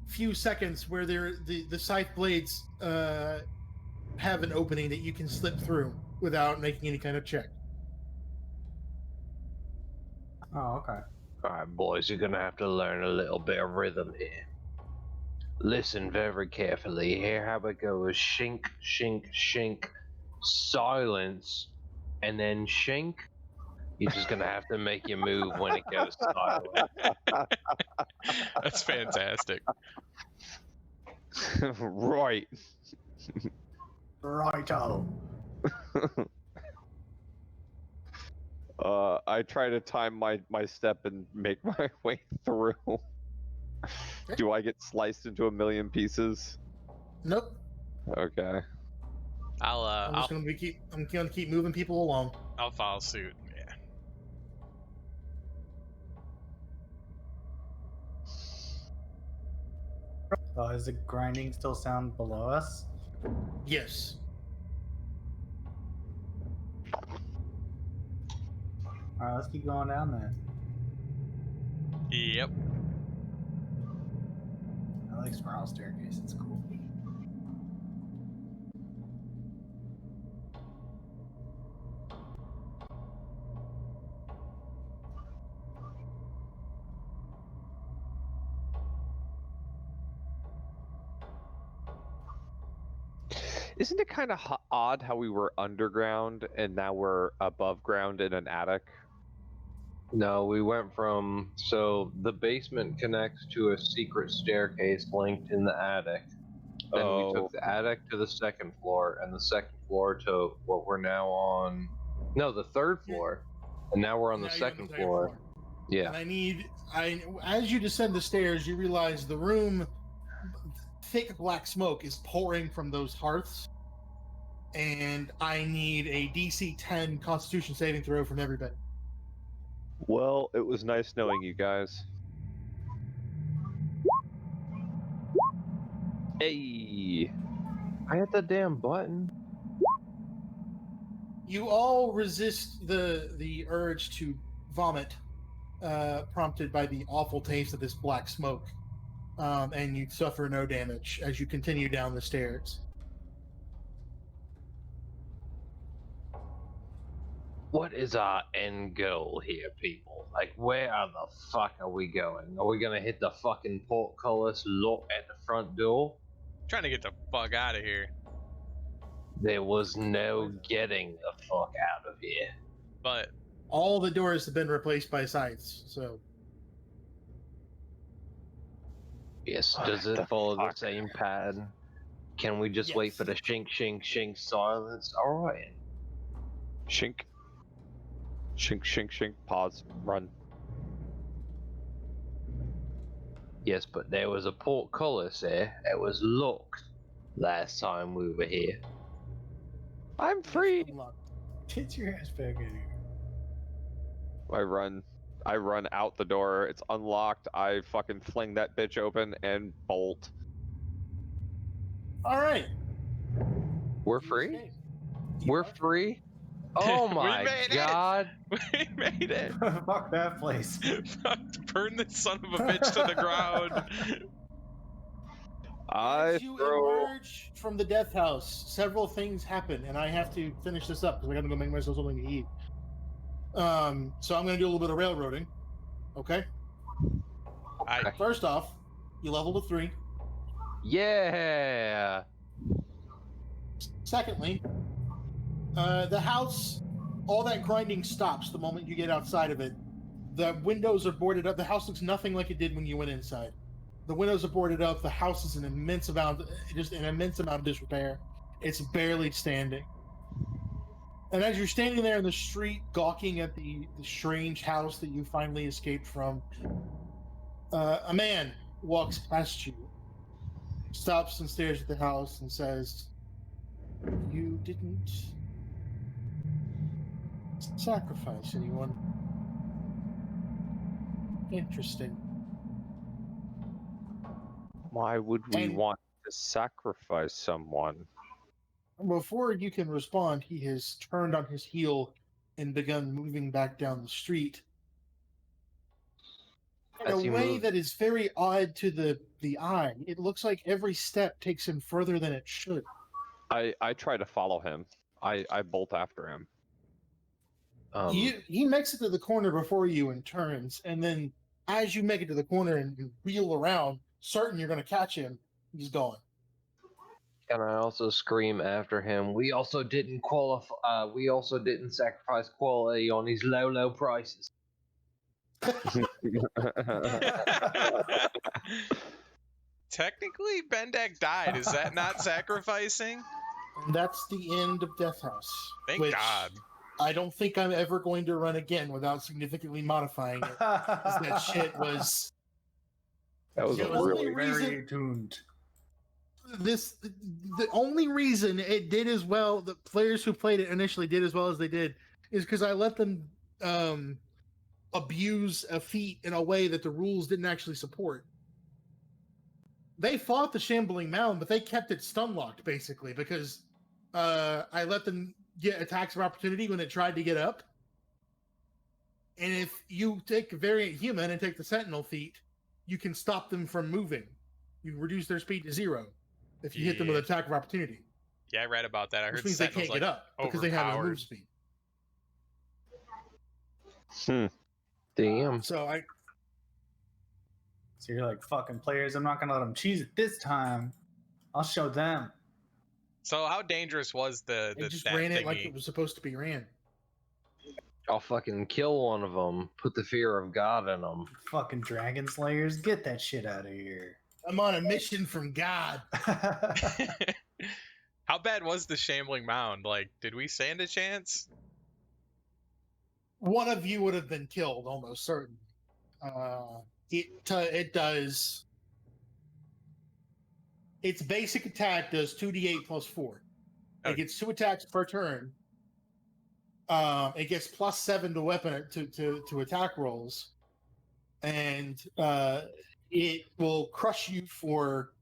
few seconds where the scythe blades have an opening that you can slip through without making any kind of check. Oh, okay. Alright, boys, you're gonna have to learn a little bit of rhythm here. Listen very carefully. Hear how it goes shink, shink, shink, silence, and then shink. You're just gonna have to make your move when it goes silent. That's fantastic. Right. Righto. I try to time my step and make my way through. Do I get sliced into a million pieces? Nope. Okay. I'm just gonna I'm gonna keep moving people along. I'll follow suit. Yeah. Oh, is the grinding still sound below us? Yes. Alright, let's keep going down there. Yep. I like Spiral Staircase, it's cool. Isn't it kind of odd how we were underground and now we're above ground in an attic? No, we went from. So the basement connects to a secret staircase linked in the attic. Then we took the attic to the second floor, and the second floor to what we're now on. No, the third floor. And now we're on the Now you're second floor. Yeah. And as you descend the stairs, you realize the room, thick black smoke is pouring from those hearths. And I need a DC 10 Constitution saving throw from everybody. Well, it was nice knowing you guys. Hey! I hit the damn button. You all resist the urge to vomit, prompted by the awful taste of this black smoke, and you suffer no damage as you continue down the stairs. What is our end goal here, people? Like, where the fuck are we going? Are we gonna hit the fucking portcullis, look at the front door? Trying to get the fuck out of here. There was no getting the fuck out of here. But All the doors have been replaced by scythes, so Yes, What does it the follow the fuck? same pattern? Can we just wait Yes. for the shink, shink, shink silence? Alright. Shink. Shink, shink, shink. Pause. Run. Yes, but there was a portcullis there. It was locked last time we were here. I'm free! unlocked. Get your ass back in here. I run out the door. It's unlocked. I fucking fling that bitch open and bolt. All right. We're You free? escape. We're are free? Oh We my made it! god! We made it! Fuck that place. Burn this son of a bitch to the ground. I As you throw. emerge from the death house, several things happen, and I have to finish this up because I gotta go make myself something to eat. So I'm gonna do a little bit of railroading. Okay. I First off, you level to 3. Yeah! Secondly, the house, all that grinding stops the moment you get outside of it. The windows are boarded up. The house looks nothing like it did when you went inside. The windows are boarded up. The house is just an immense amount of disrepair. It's barely standing. And as you're standing there in the street, gawking at the strange house that you finally escaped from, a man walks past you, stops and stares at the house and says, "You didn't sacrifice anyone. Interesting." Why would we And- want to sacrifice someone? Before you can respond, he has turned on his heel and begun moving back down the street in As a he way moves- that is very odd to the eye. It looks like every step takes him further than it should. I try to follow him. I bolt after him. He makes it to the corner before you and turns, and then as you make it to the corner and you wheel around, certain you're going to catch him, he's gone. Can I also scream after him? We also didn't qualify. We also didn't sacrifice quality on these low prices. Technically, Bendak died. Is that not sacrificing? And that's the end of Death House. Thank which God. I don't think I'm ever going to run again without significantly modifying it. 'Cause that shit was That was Yeah, a the only really. reason- tuned. the only reason it did as well, the players who played it initially did as well as they did, is because I let them abuse a feat in a way that the rules didn't actually support. They fought the shambling mound, but they kept it stun locked basically because I let them get attacks of opportunity when it tried to get up. And if you take a variant human and take the sentinel feat, you can stop them from moving. You reduce their speed to 0 if you hit them with Yeah. attack of opportunity, Yeah, I read about that. I which heard means they Sentinel's can't get like up because they have no overpowered. move speed. Damn. So I So you're like, fucking players, I'm not gonna let them cheese it this time. I'll show them. So how dangerous was the just that ran thingy? it like it was supposed to be ran. I'll fucking kill one of them. Put the fear of God in them. Fucking dragon slayers, get that shit out of here. I'm on a mission from God. How bad was the shambling mound? Like, did we stand a chance? One of you would have been killed, almost certain. It does. Its basic attack does 2d8 plus 4. Okay. It gets 2 attacks per turn. It gets plus 7 to weapon to attack rolls, and it will crush you for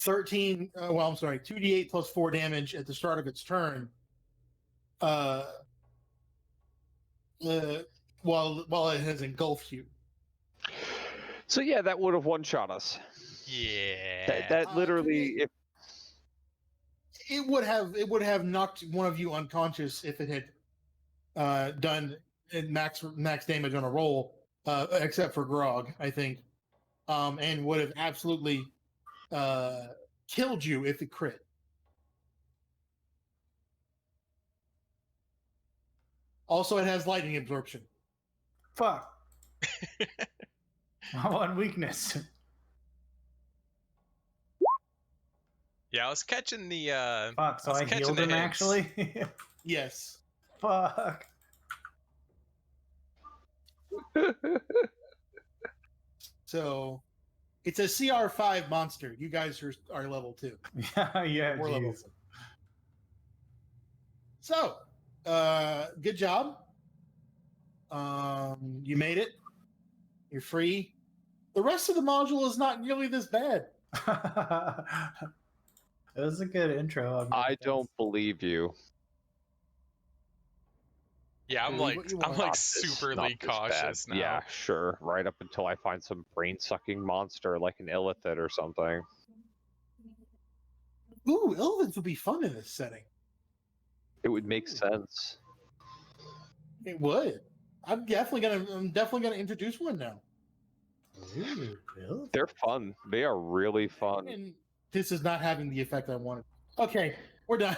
13. 2d8 plus 4 damage at the start of its turn. While it has engulfed you. So yeah, that would have one shot us. Yeah. That literally, if It would have knocked one of you unconscious if it had done max damage on a roll, except for Grog, I think, and would have absolutely killed you if it crit. Also, it has lightning absorption. Fuck. My one weakness. Yeah, I was catching the Fuck, so was I catching healed the him hints. actually? Yes. Fuck. So it's a CR5 monster. You guys are level 2. Yeah, We're level jeez. 2. So, good job. You made it. You're free. The rest of the module is not nearly this bad. It was a good intro. I don't believe you. Yeah, I'm Believe like what you I'm want. like Not this- superly not this bad. cautious now. Yeah, sure. Right up until I find some brain-sucking monster like an illithid or something. Ooh, elephants would be fun in this setting. It would make sense. It would. I'm definitely gonna introduce one now. Ooh, really? They're fun. They are really fun. And this is not having the effect I wanted. Okay, we're done.